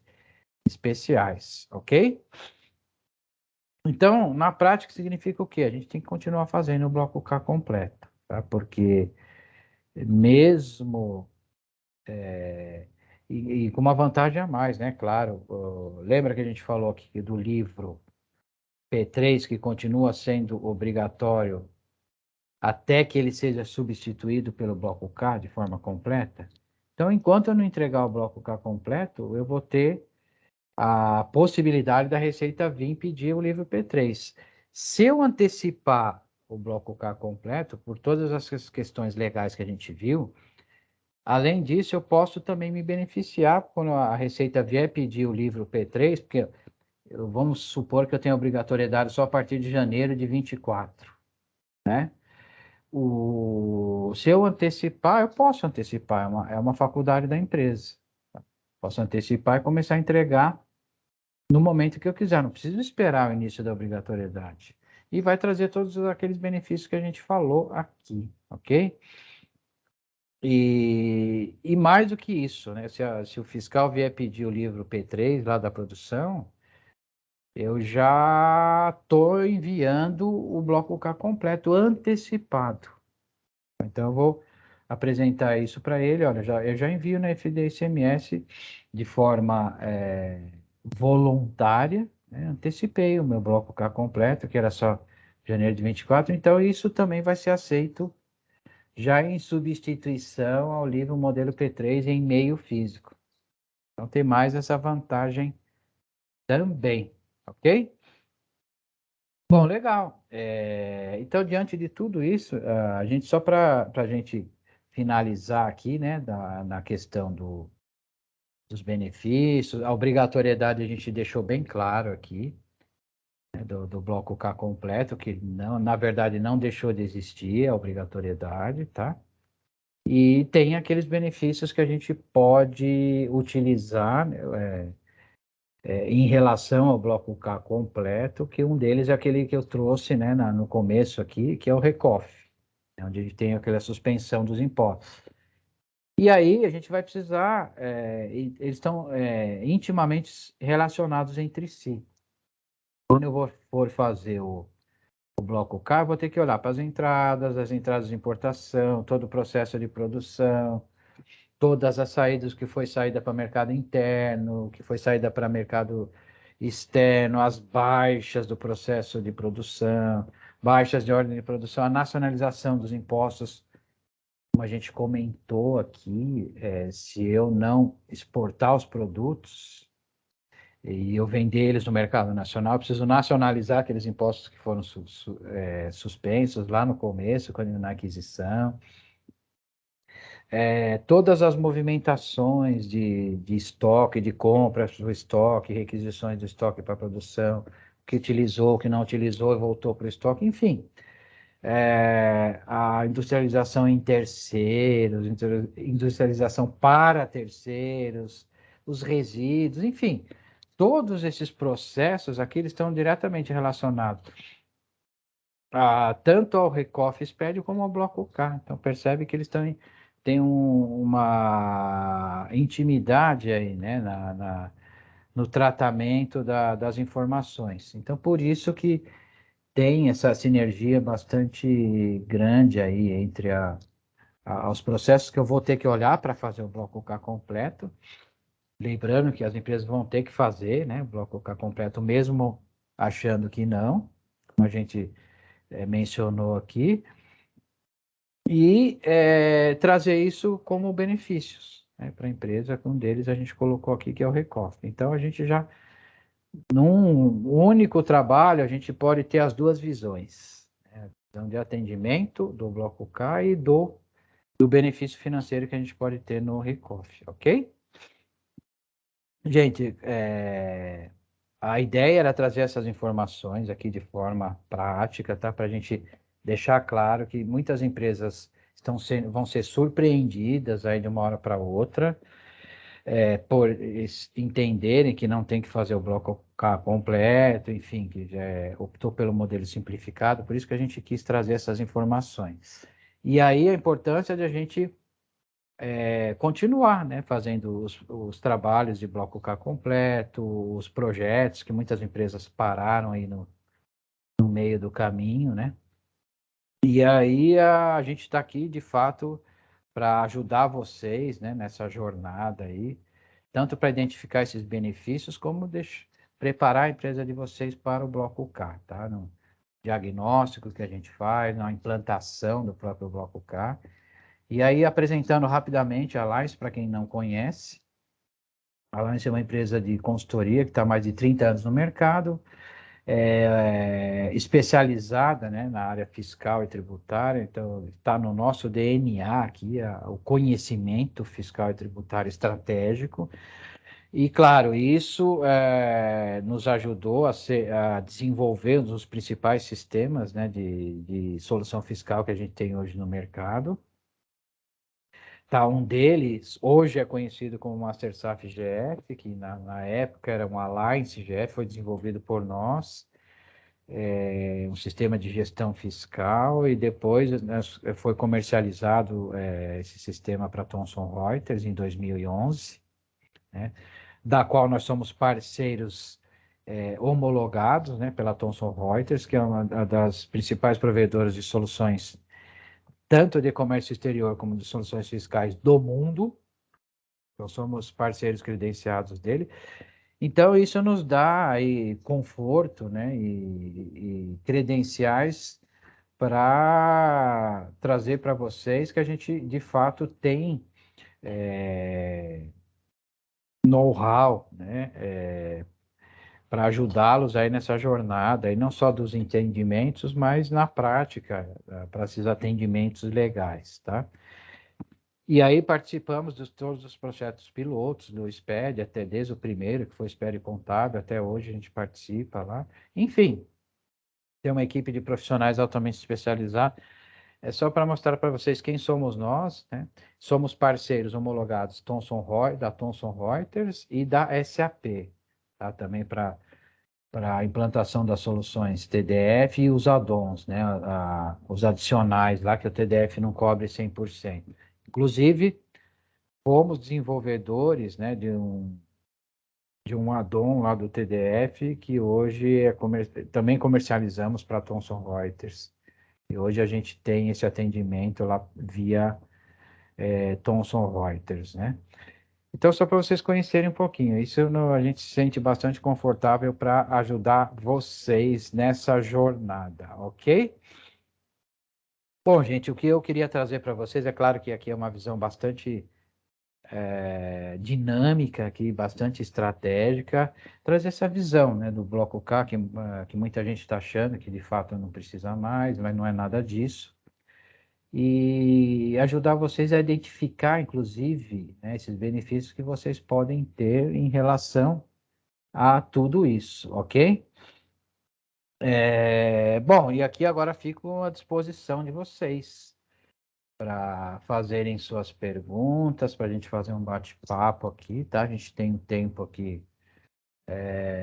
especiais, ok? Então, na prática, significa o quê? A gente tem que continuar fazendo o bloco K completo, tá? Porque mesmo e com uma vantagem a mais, né? Claro, lembra que a gente falou aqui do livro P3, que continua sendo obrigatório até que ele seja substituído pelo bloco K de forma completa? Então, enquanto eu não entregar o bloco K completo, eu vou ter a possibilidade da Receita vir pedir o livro P3. Se eu antecipar o bloco K completo, por todas as questões legais que a gente viu, além disso, eu posso também me beneficiar quando a Receita vier pedir o livro P3, porque vamos supor que eu tenho obrigatoriedade só a partir de janeiro de 24, né? Se eu antecipar, eu posso antecipar, é uma faculdade da empresa. Posso antecipar e começar a entregar no momento que eu quiser, não preciso esperar o início da obrigatoriedade. E vai trazer todos aqueles benefícios que a gente falou aqui, ok? E mais do que isso, né? Se o fiscal vier pedir o livro P3 lá da produção, eu já estou enviando o bloco K completo antecipado. Então, eu vou apresentar isso para ele. Olha, eu já envio na FDICMS de forma voluntária, né? Antecipei o meu bloco K completo, que era só janeiro de 24, então isso também vai ser aceito já em substituição ao livro modelo P3 em meio físico. Então tem mais essa vantagem também, ok? Bom, legal. Então, diante de tudo isso, a gente só para a gente finalizar aqui, né, na questão dos benefícios, a obrigatoriedade a gente deixou bem claro aqui, né, do bloco K completo, que não, na verdade não deixou de existir a obrigatoriedade, tá? E tem aqueles benefícios que a gente pode utilizar, né, em relação ao bloco K completo, que um deles é aquele que eu trouxe, né, no começo aqui, que é o RECOF, onde a gente tem aquela suspensão dos impostos. E aí a gente vai precisar, eles estão intimamente relacionados entre si. Quando eu for fazer o bloco K, eu vou ter que olhar para as entradas de importação, todo o processo de produção, todas as saídas que foi saída para mercado interno, que foi saída para mercado externo, as baixas do processo de produção, baixas de ordem de produção, a nacionalização dos impostos, como a gente comentou aqui, se eu não exportar os produtos e eu vender eles no mercado nacional, eu preciso nacionalizar aqueles impostos que foram suspensos lá no começo, quando na aquisição. Todas as movimentações de estoque, de compra do estoque, requisições do estoque para produção, que utilizou, que não utilizou e voltou para o estoque, enfim. A industrialização em terceiros, industrialização para terceiros, os resíduos, enfim, todos esses processos aqui eles estão diretamente relacionados tanto ao Recoff SPED como ao Bloco K. Então percebe que eles têm uma intimidade aí, né, no tratamento das informações. Então por isso que tem essa sinergia bastante grande aí entre os processos que eu vou ter que olhar para fazer o Bloco K completo. Lembrando que as empresas vão ter que fazer, né, o Bloco K completo, mesmo achando que não, como a gente mencionou aqui, e trazer isso como benefícios, né, para a empresa. Um deles a gente colocou aqui, que é o Recoff. Então, a gente já, num único trabalho, a gente pode ter as duas visões, né, a visão de atendimento do Bloco K e do benefício financeiro que a gente pode ter no Recoff, ok? Gente, a ideia era trazer essas informações aqui de forma prática, tá? Para a gente deixar claro que muitas empresas vão ser surpreendidas aí de uma hora para outra, por entenderem que não tem que fazer o bloco K completo, enfim, que já optou pelo modelo simplificado, por isso que a gente quis trazer essas informações. E aí a importância de a gente continuar, né, fazendo os trabalhos de bloco K completo, os projetos que muitas empresas pararam aí no meio do caminho, né? E aí a gente está aqui, de fato, para ajudar vocês, né, nessa jornada aí, tanto para identificar esses benefícios, como preparar a empresa de vocês para o bloco K, tá? No diagnóstico que a gente faz, na implantação do próprio bloco K. E aí, apresentando rapidamente a Alliance, para quem não conhece, a Alliance é uma empresa de consultoria que está há mais de 30 anos no mercado, especializada, né, na área fiscal e tributária. Então, está no nosso DNA aqui, o conhecimento fiscal e tributário estratégico. E, claro, isso nos ajudou a desenvolver um dos principais sistemas, né, de solução fiscal que a gente tem hoje no mercado. Tá, um deles hoje é conhecido como MasterSaf GF, que na época era um Alliance GF, foi desenvolvido por nós, um sistema de gestão fiscal, e depois foi comercializado esse sistema para Thomson Reuters em 2011, né, da qual nós somos parceiros homologados, né, pela Thomson Reuters, que é uma das principais provedoras de soluções tanto de comércio exterior como de soluções fiscais do mundo. Então, somos parceiros credenciados dele. Então, isso nos dá aí conforto, né, e credenciais para trazer para vocês que a gente, de fato, tem know-how, né, para ajudá-los aí nessa jornada, e não só dos entendimentos, mas na prática, para esses atendimentos legais, tá? E aí participamos de todos os projetos pilotos do SPED, até desde o primeiro, que foi o SPED Contábil, até hoje a gente participa lá. Enfim, tem uma equipe de profissionais altamente especializados. É só para mostrar para vocês quem somos nós, né? Somos parceiros homologados da Thomson Reuters e da SAP, tá? Também para a implantação das soluções TDF e os add-ons, né? Os adicionais lá, que o TDF não cobre 100%. Inclusive, fomos desenvolvedores, né, de um add-on lá do TDF, que hoje também comercializamos para Thomson Reuters. E hoje a gente tem esse atendimento lá via Thomson Reuters, né? Então, só para vocês conhecerem um pouquinho, a gente se sente bastante confortável para ajudar vocês nessa jornada, ok? Bom, gente, o que eu queria trazer para vocês, é claro que aqui é uma visão bastante dinâmica aqui, bastante estratégica, trazer essa visão, né, do bloco K, que muita gente está achando que de fato não precisa mais, mas não é nada disso. E ajudar vocês a identificar, inclusive, né, esses benefícios que vocês podem ter em relação a tudo isso, ok? Bom, e aqui agora fico à disposição de vocês para fazerem suas perguntas, para a gente fazer um bate-papo aqui, tá? A gente tem um tempo aqui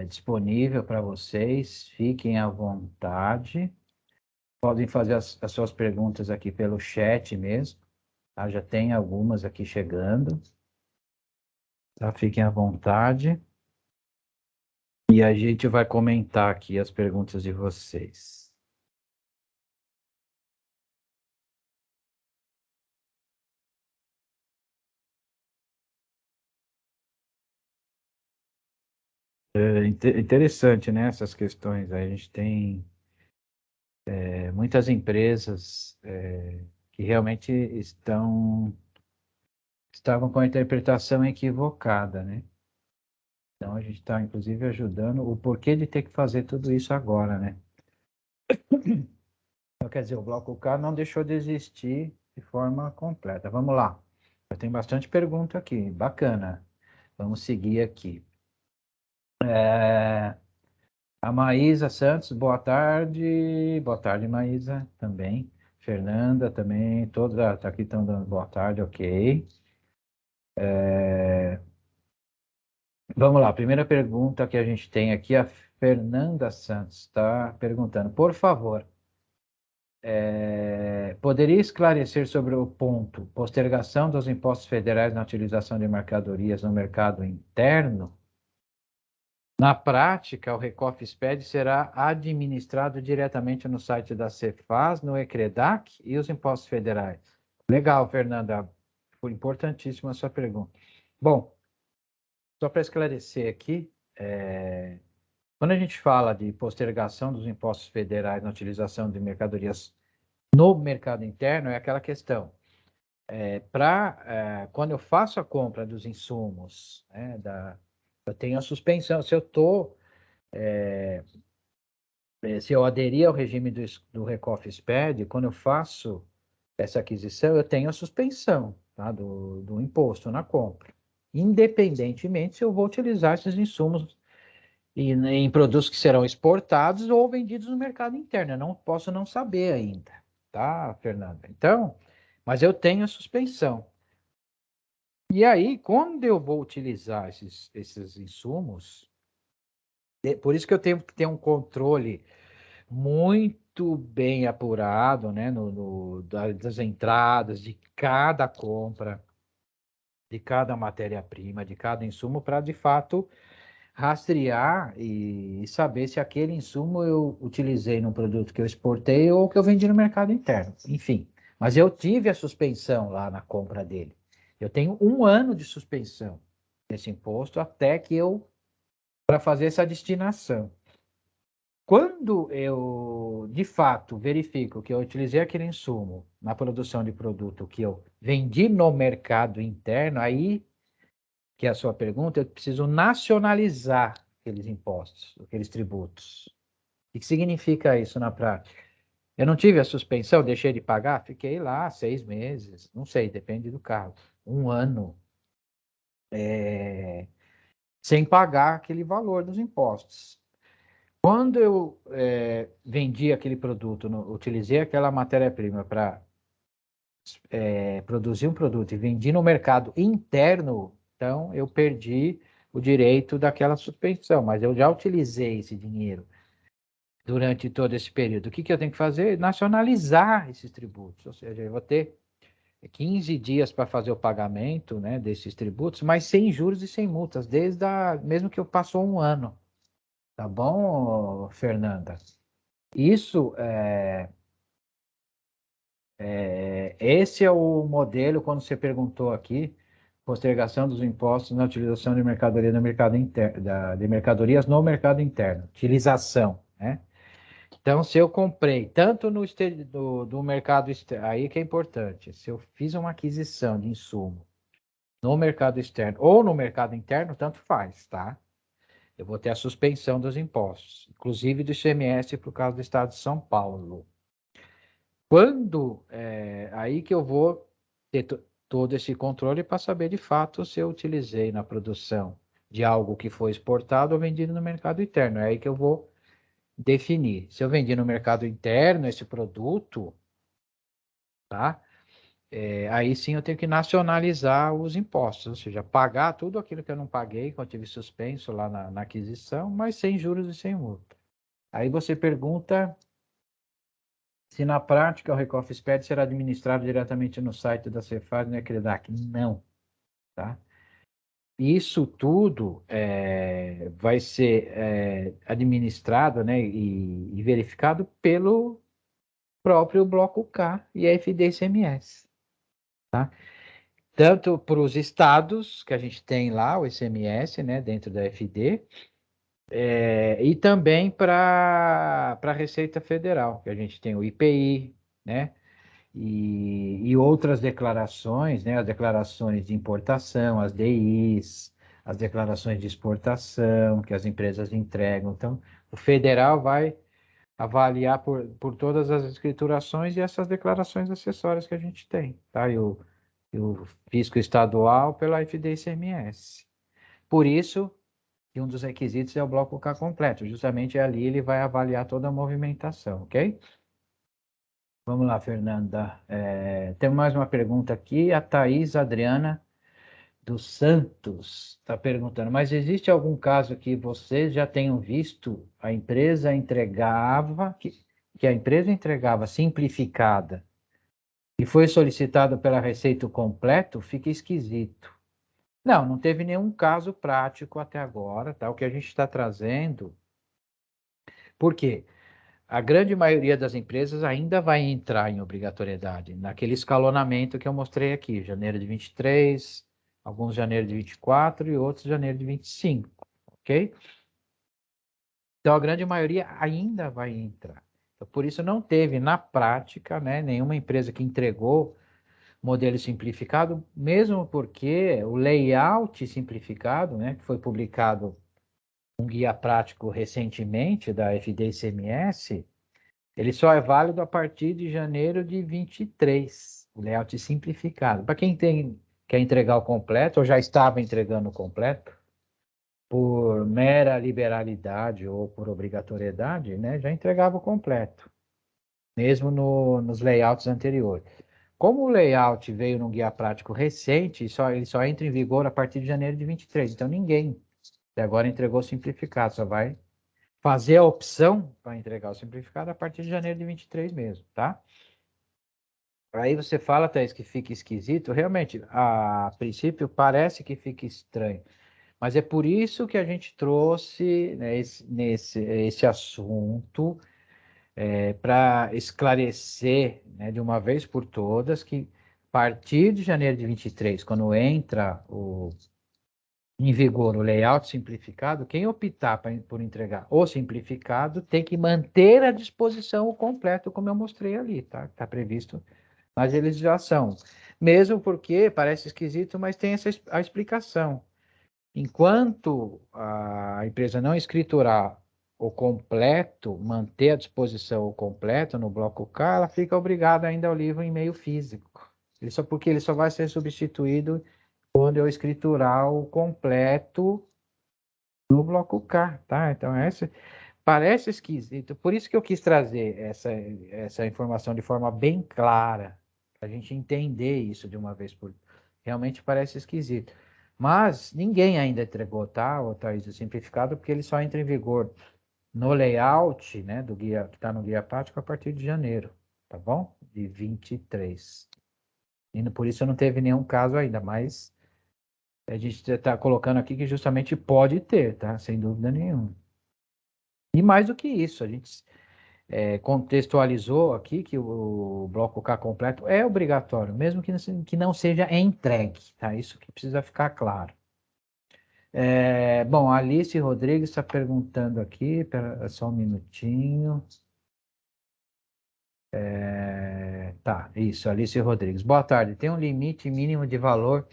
disponível para vocês, fiquem à vontade. Podem fazer as suas perguntas aqui pelo chat mesmo, tá? Já tem algumas aqui chegando, tá? Fiquem à vontade. E a gente vai comentar aqui as perguntas de vocês. Interessante, né? Essas questões. A gente tem muitas empresas que realmente estavam com a interpretação equivocada, né? Então a gente está, inclusive, ajudando o porquê de ter que fazer tudo isso agora, né? Então, quer dizer, o bloco K não deixou de existir de forma completa. Vamos lá. Eu tenho bastante pergunta aqui, bacana. Vamos seguir aqui. A Maísa Santos, boa tarde. Boa tarde, Maísa, também. Fernanda também, todos tá aqui estão dando boa tarde, ok. Vamos lá, a primeira pergunta que a gente tem aqui, a Fernanda Santos está perguntando, por favor, poderia esclarecer sobre o ponto postergação dos impostos federais na utilização de mercadorias no mercado interno? Na prática, o Recofsped será administrado diretamente no site da Cefaz, no Ecredac e os impostos federais. Legal, Fernanda. Foi importantíssima a sua pergunta. Bom, só para esclarecer aqui, quando a gente fala de postergação dos impostos federais na utilização de mercadorias no mercado interno, é aquela questão. Quando eu faço a compra dos insumos, né, eu tenho a suspensão. Se eu aderir ao regime do Recofsped, quando eu faço essa aquisição, eu tenho a suspensão, tá, do imposto na compra, independentemente se eu vou utilizar esses insumos em produtos que serão exportados ou vendidos no mercado interno. Eu não posso não saber ainda, tá, Fernanda? Então, mas eu tenho a suspensão. E aí, quando eu vou utilizar esses insumos, por isso que eu tenho que ter um controle muito bem apurado, né, das entradas de cada compra, de cada matéria-prima, de cada insumo, para de fato rastrear e saber se aquele insumo eu utilizei num produto que eu exportei ou que eu vendi no mercado interno. Enfim, mas eu tive a suspensão lá na compra dele. Eu tenho 1 ano de suspensão desse imposto até que para fazer essa destinação. Quando eu, de fato, verifico que eu utilizei aquele insumo na produção de produto que eu vendi no mercado interno, aí, que é a sua pergunta, eu preciso nacionalizar aqueles impostos, aqueles tributos. O que significa isso na prática? Eu não tive a suspensão, deixei de pagar, fiquei lá 6 meses, não sei, depende do carro, 1 ano, sem pagar aquele valor dos impostos. Quando eu vendi aquele produto, utilizei aquela matéria-prima para produzir um produto e vendi no mercado interno, então eu perdi o direito daquela suspensão, mas eu já utilizei esse dinheiro durante todo esse período. O que que eu tenho que fazer? Nacionalizar esses tributos, ou seja, eu vou ter 15 dias para fazer o pagamento, né, desses tributos, mas sem juros e sem multas, mesmo que eu passou 1 ano. Tá bom, Fernanda? Isso, esse é o modelo, quando você perguntou aqui, postergação dos impostos na utilização de mercadoria no mercado interno, de mercadorias no mercado interno, utilização, né? Então, se eu comprei tanto do mercado externo, aí que é importante, se eu fiz uma aquisição de insumo no mercado externo ou no mercado interno, tanto faz, tá? Eu vou ter a suspensão dos impostos, inclusive do ICMS por causa do estado de São Paulo. Quando aí que eu vou ter todo esse controle para saber de fato se eu utilizei na produção de algo que foi exportado ou vendido no mercado interno. É aí que eu vou definir. Se eu vendi no mercado interno esse produto, tá? Aí sim eu tenho que nacionalizar os impostos, ou seja, pagar tudo aquilo que eu não paguei, que eu tive suspenso lá na aquisição, mas sem juros e sem multa. Aí você pergunta se na prática o Recoff Expert será administrado diretamente no site da Cefaz e na Credac. Não, tá? Isso tudo vai ser administrado, né, e verificado pelo próprio Bloco K e a FD-ICMS, tá? Tanto para os estados, que a gente tem lá, o ICMS, né, dentro da FD, e também para a Receita Federal, que a gente tem o IPI, né, e outras declarações, né, as declarações de importação, as DIs, as declarações de exportação que as empresas entregam. Então, o federal vai avaliar por todas as escriturações e essas declarações acessórias que a gente tem, tá? E o fisco estadual pela FD-ICMS. Por isso, que um dos requisitos é o bloco K completo. Justamente ali ele vai avaliar toda a movimentação, ok? Vamos lá, Fernanda. Tem mais uma pergunta aqui. A Thaís Adriana dos Santos está perguntando, mas existe algum caso que vocês já tenham visto a empresa entregava, que a empresa entregava simplificada e foi solicitado pela Receita o completo? Fica esquisito. Não, não teve nenhum caso prático até agora, tá? O que a gente está trazendo. Por quê? A grande maioria das empresas ainda vai entrar em obrigatoriedade, naquele escalonamento que eu mostrei aqui, janeiro de 23, alguns janeiro de 24 e outros janeiro de 25, ok? Então, a grande maioria ainda vai entrar. Então, por isso, não teve, na prática, né, nenhuma empresa que entregou modelo simplificado, mesmo porque o layout simplificado, né, que foi publicado um guia prático recentemente da FD-ICMS, ele só é válido a partir de janeiro de 23, o layout simplificado. Para quem quer entregar o completo, ou já estava entregando o completo, por mera liberalidade ou por obrigatoriedade, né, já entregava o completo, mesmo nos layouts anteriores. Como o layout veio num guia prático recente, ele só entra em vigor a partir de janeiro de 23, então ninguém até agora entregou simplificado, só vai fazer a opção para entregar o simplificado a partir de janeiro de 23 mesmo, tá? Aí você fala, Thaís, que fica esquisito. Realmente, a princípio parece que fica estranho. Mas é por isso que a gente trouxe, né, esse assunto para esclarecer, né, de uma vez por todas que a partir de janeiro de 23, quando entra em vigor o layout simplificado, quem optar por entregar o simplificado tem que manter à disposição o completo, como eu mostrei ali, tá? Está previsto na legislação. Mesmo porque parece esquisito, mas tem a explicação. Enquanto a empresa não escriturar o completo, manter à disposição o completo no bloco K, ela fica obrigada ainda ao livro em meio físico. Porque ele só vai ser substituído quando eu escriturar o completo no bloco K, tá? Então, parece esquisito. Por isso que eu quis trazer essa informação de forma bem clara, para a gente entender isso de uma vez por... Realmente parece esquisito. Mas ninguém ainda entregou, tá? O Thaís, o simplificado, porque ele só entra em vigor no layout, né, do guia, que está no guia prático a partir de janeiro, tá bom? De 23. E por isso não teve nenhum caso ainda, mas a gente está colocando aqui que justamente pode ter, tá? Sem dúvida nenhuma. E mais do que isso, contextualizou aqui que o bloco K completo é obrigatório, mesmo que não seja entregue, tá? Isso que precisa ficar claro. Bom, a Alice Rodrigues está perguntando aqui, só um minutinho. Tá, isso, Alice Rodrigues. Boa tarde. Tem um limite mínimo de valor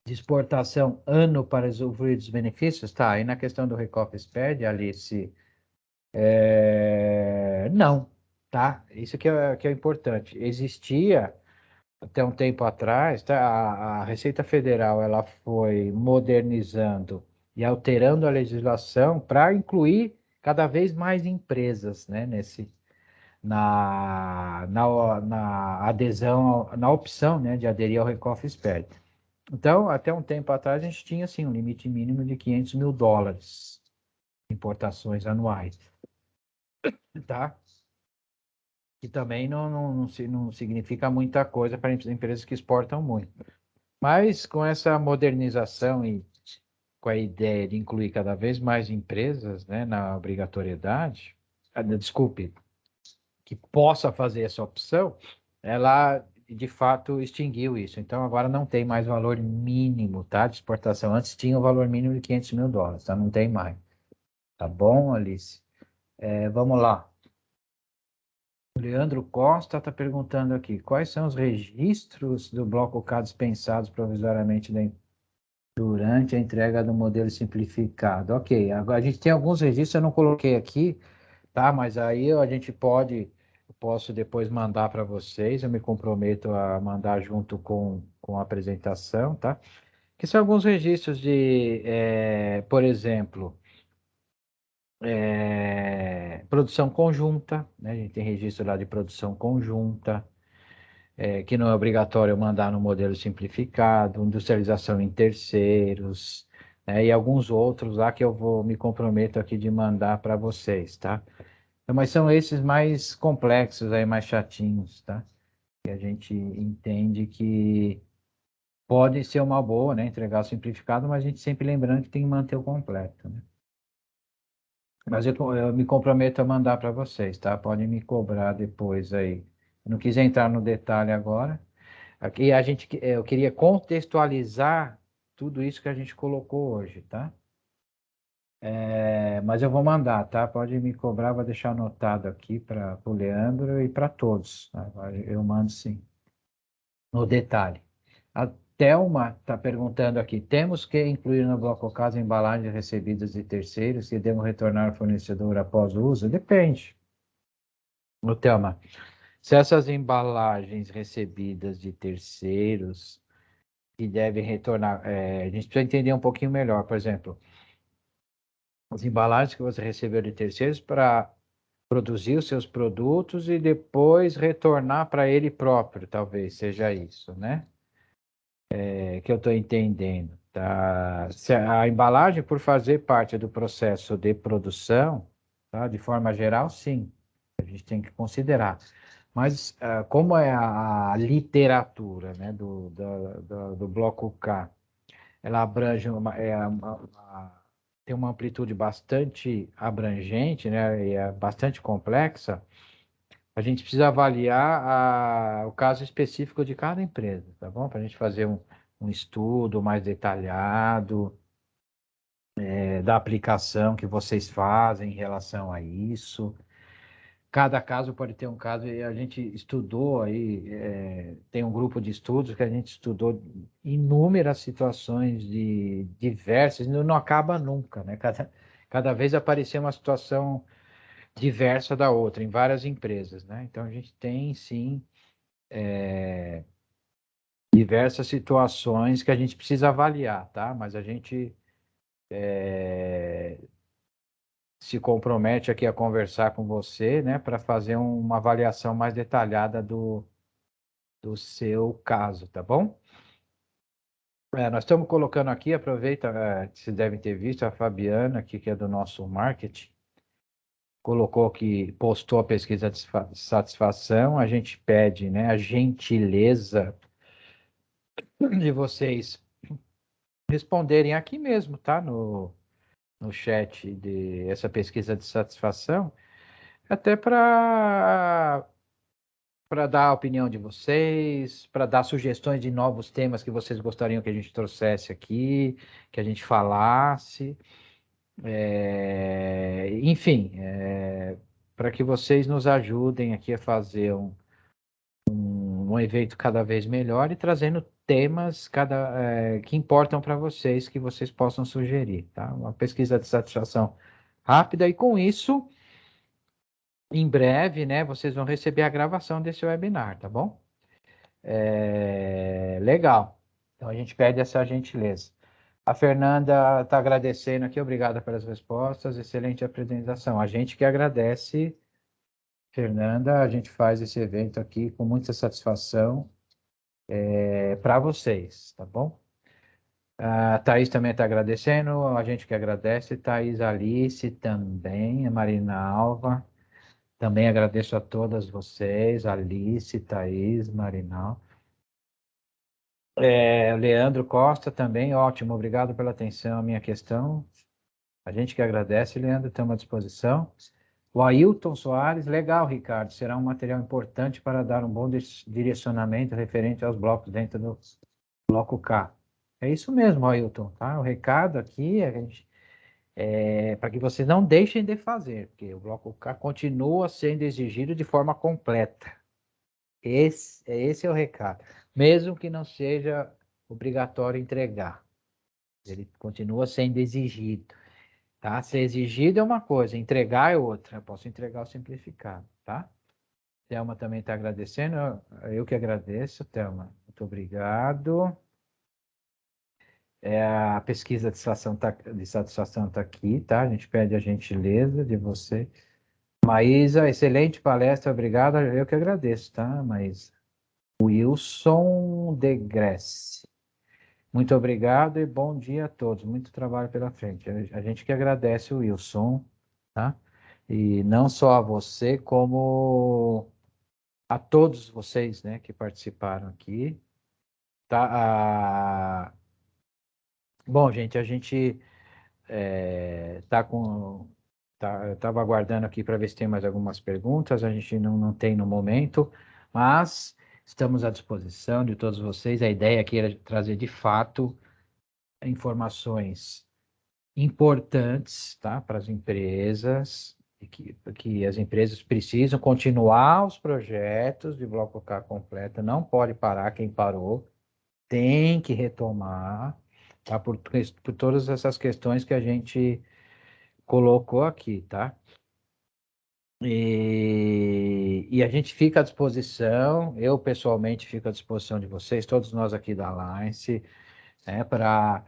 de exportação ano para usufruir dos benefícios? Tá, aí na questão do Recoff SPED, Alice, não, tá? Isso que é importante. Existia até um tempo atrás, tá? A Receita Federal ela foi modernizando e alterando a legislação para incluir cada vez mais empresas, né, na adesão, na opção, né, de aderir ao Recoff SPED. Então, até um tempo atrás, a gente tinha, assim, um limite mínimo de US$ 500 mil, importações anuais, tá? Que também não significa muita coisa para empresas que exportam muito. Mas com essa modernização e com a ideia de incluir cada vez mais empresas, né, na obrigatoriedade, desculpe, que possa fazer essa opção, ela de fato extinguiu isso. Então agora não tem mais valor mínimo, tá, de exportação. Antes tinha o valor mínimo de US$ 500 mil, tá? Não tem mais. Tá bom, Alice? Vamos lá. O Leandro Costa está perguntando aqui, quais são os registros do bloco K dispensados provisoriamente durante a entrega do modelo simplificado? Ok, agora a gente tem alguns registros, eu não coloquei aqui, tá? Mas aí a gente eu posso depois mandar para vocês, eu me comprometo a mandar junto com a apresentação, tá? Que são alguns registros por exemplo, produção conjunta, né? A gente tem registro lá de produção conjunta, que não é obrigatório mandar no modelo simplificado, industrialização em terceiros, né? E alguns outros lá que eu me comprometo aqui de mandar para vocês, tá? Então, mas são esses mais complexos aí, mais chatinhos, tá? Que a gente entende que pode ser uma boa, né? Entregar o simplificado, mas a gente sempre lembrando que tem que manter o completo, né? Mas eu me comprometo a mandar para vocês, tá? Podem me cobrar depois aí. Eu não quis entrar no detalhe agora. Aqui eu queria contextualizar tudo isso que a gente colocou hoje, tá? Mas eu vou mandar, tá? Pode me cobrar, vou deixar anotado aqui para o Leandro e para todos, tá? Eu mando sim, no detalhe. A Thelma está perguntando aqui: temos que incluir no bloco caso embalagens recebidas de terceiros e devemos retornar ao fornecedor após o uso? Depende. Ô, Thelma, se essas embalagens recebidas de terceiros e devem retornar, a gente precisa entender um pouquinho melhor, por exemplo, as embalagens que você recebeu de terceiros para produzir os seus produtos e depois retornar para ele próprio, talvez seja isso, né? Que eu estou entendendo, tá? Se a embalagem, por fazer parte do processo de produção, tá? De forma geral, sim, a gente tem que considerar. Mas como é a literatura, né, do bloco K, ela abrange tem uma amplitude bastante abrangente, né, e é bastante complexa. A gente precisa avaliar o caso específico de cada empresa, tá bom? Para a gente fazer um estudo mais detalhado, da aplicação que vocês fazem em relação a isso. Cada caso pode ter um caso, e a gente estudou aí, tem um grupo de estudos que a gente estudou inúmeras situações de diversas, não acaba nunca, né? Cada vez aparecia uma situação diversa da outra, em várias empresas, né? Então a gente tem sim diversas situações que a gente precisa avaliar, tá? Mas a gente se compromete aqui a conversar com você, né, para fazer uma avaliação mais detalhada do seu caso, tá bom? Nós estamos colocando aqui, aproveita, vocês devem ter visto, a Fabiana, aqui, que é do nosso marketing, colocou que postou a pesquisa de satisfação. A gente pede, né, a gentileza de vocês responderem aqui mesmo, tá? No chat de essa pesquisa de satisfação, até para dar a opinião de vocês, para dar sugestões de novos temas que vocês gostariam que a gente trouxesse aqui, que a gente falasse. Enfim, para que vocês nos ajudem aqui a fazer um evento cada vez melhor e trazendo temas que importam para vocês, que vocês possam sugerir, tá? Uma pesquisa de satisfação rápida e com isso, em breve, né, vocês vão receber a gravação desse webinar, tá bom? Legal. Então a gente pede essa gentileza. A Fernanda está agradecendo aqui, obrigada pelas respostas, excelente apresentação. A gente que agradece, Fernanda, a gente faz esse evento aqui com muita satisfação para vocês, tá bom? A Thaís também está agradecendo, a gente que agradece, Thaís Alice também, a Marina Alva, também agradeço a todas vocês, Alice, Thaís, Marina. Leandro Costa também, ótimo, obrigado pela atenção à minha questão. A gente que agradece, Leandro, estamos à disposição. O Ailton Soares, legal, Ricardo, será um material importante para dar um bom direcionamento referente aos blocos dentro do bloco K. É isso mesmo, Ailton, tá? O recado aqui é para que vocês não deixem de fazer, porque o bloco K continua sendo exigido de forma completa. Esse é o recado. Mesmo que não seja obrigatório entregar, ele continua sendo exigido. Tá? Ser exigido é uma coisa, entregar é outra. Eu posso entregar o simplificado, tá? Thelma também está agradecendo. Eu que agradeço, Thelma. Muito obrigado. A pesquisa de satisfação tá aqui, tá? A gente pede a gentileza de você. Maísa, excelente palestra, obrigado. Eu que agradeço, tá, Maísa? Wilson de Gresse. Muito obrigado e bom dia a todos. Muito trabalho pela frente. A gente que agradece o Wilson, tá? E não só a você, como a todos vocês, né, que participaram aqui. Tá? Bom, gente, a gente tá com. Tá, eu estava aguardando aqui para ver se tem mais algumas perguntas. A gente não tem no momento, mas estamos à disposição de todos vocês. A ideia aqui era trazer de fato informações importantes, tá, para as empresas, e que as empresas precisam continuar os projetos de Bloco K completa, não pode parar quem parou, tem que retomar, tá, por todas essas questões que a gente colocou aqui, tá? E a gente fica à disposição, eu pessoalmente fico à disposição de vocês, todos nós aqui da Alliance, né, para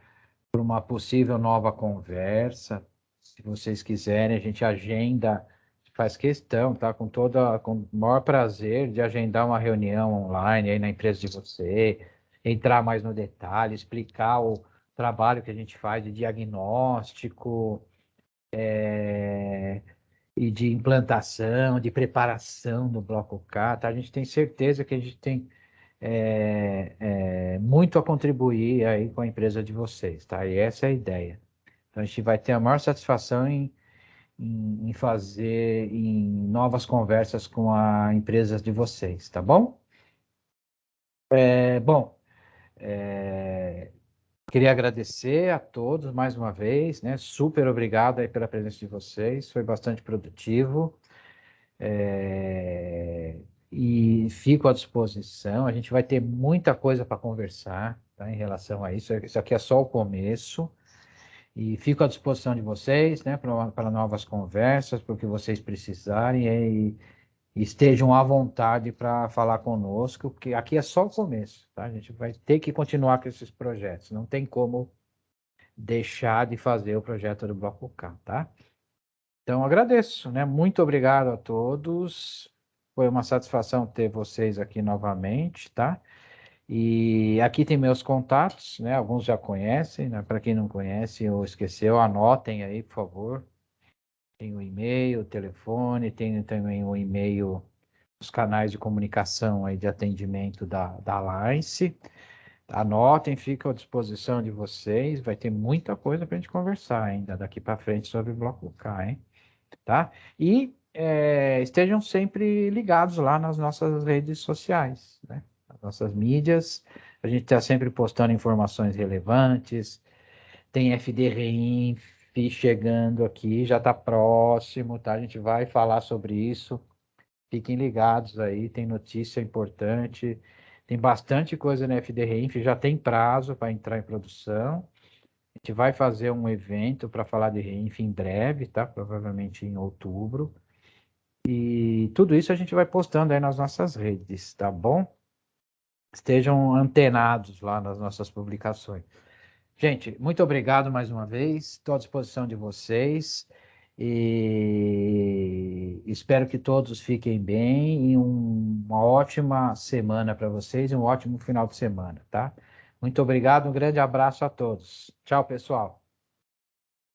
uma possível nova conversa. Se vocês quiserem, a gente agenda, faz questão, tá? Com o maior prazer de agendar uma reunião online aí na empresa de você, entrar mais no detalhe, explicar o trabalho que a gente faz de diagnóstico, e de implantação, de preparação do Bloco K, tá? A gente tem certeza que a gente tem muito a contribuir aí com a empresa de vocês, tá? E essa é a ideia. Então, a gente vai ter a maior satisfação em fazer em novas conversas com a empresas de vocês, tá bom? Bom, queria agradecer a todos mais uma vez, né? Super obrigado aí pela presença de vocês, foi bastante produtivo. E fico à disposição. A gente vai ter muita coisa para conversar, tá, em relação a isso. Isso aqui é só o começo. E fico à disposição de vocês, né, para novas conversas, para o que vocês precisarem e estejam à vontade para falar conosco, porque aqui é só o começo, tá? A gente vai ter que continuar com esses projetos. Não tem como deixar de fazer o projeto do Bloco K, tá? Então, agradeço, né? Muito obrigado a todos. Foi uma satisfação ter vocês aqui novamente, tá? E aqui tem meus contatos, né? Alguns já conhecem, né? Para quem não conhece ou esqueceu, anotem aí, por favor. Tem o e-mail, o telefone, tem também o e-mail, os canais de comunicação aí de atendimento da Alliance. Anotem, fico à disposição de vocês. Vai ter muita coisa para a gente conversar ainda daqui para frente sobre o Bloco K, hein? Tá? E estejam sempre ligados lá nas nossas redes sociais, né? Nas nossas mídias. A gente está sempre postando informações relevantes. Tem FD Reinf chegando aqui, já está próximo, tá? A gente vai falar sobre isso. Fiquem ligados aí, tem notícia importante. Tem bastante coisa na FD Reinf, já tem prazo para entrar em produção. A gente vai fazer um evento para falar de Reinf em breve, tá? Provavelmente em outubro. E tudo isso a gente vai postando aí nas nossas redes, tá bom? Estejam antenados lá nas nossas publicações. Gente, muito obrigado mais uma vez. Estou à disposição de vocês. E espero que todos fiquem bem e uma ótima semana para vocês e um ótimo final de semana, tá? Muito obrigado, um grande abraço a todos. Tchau, pessoal.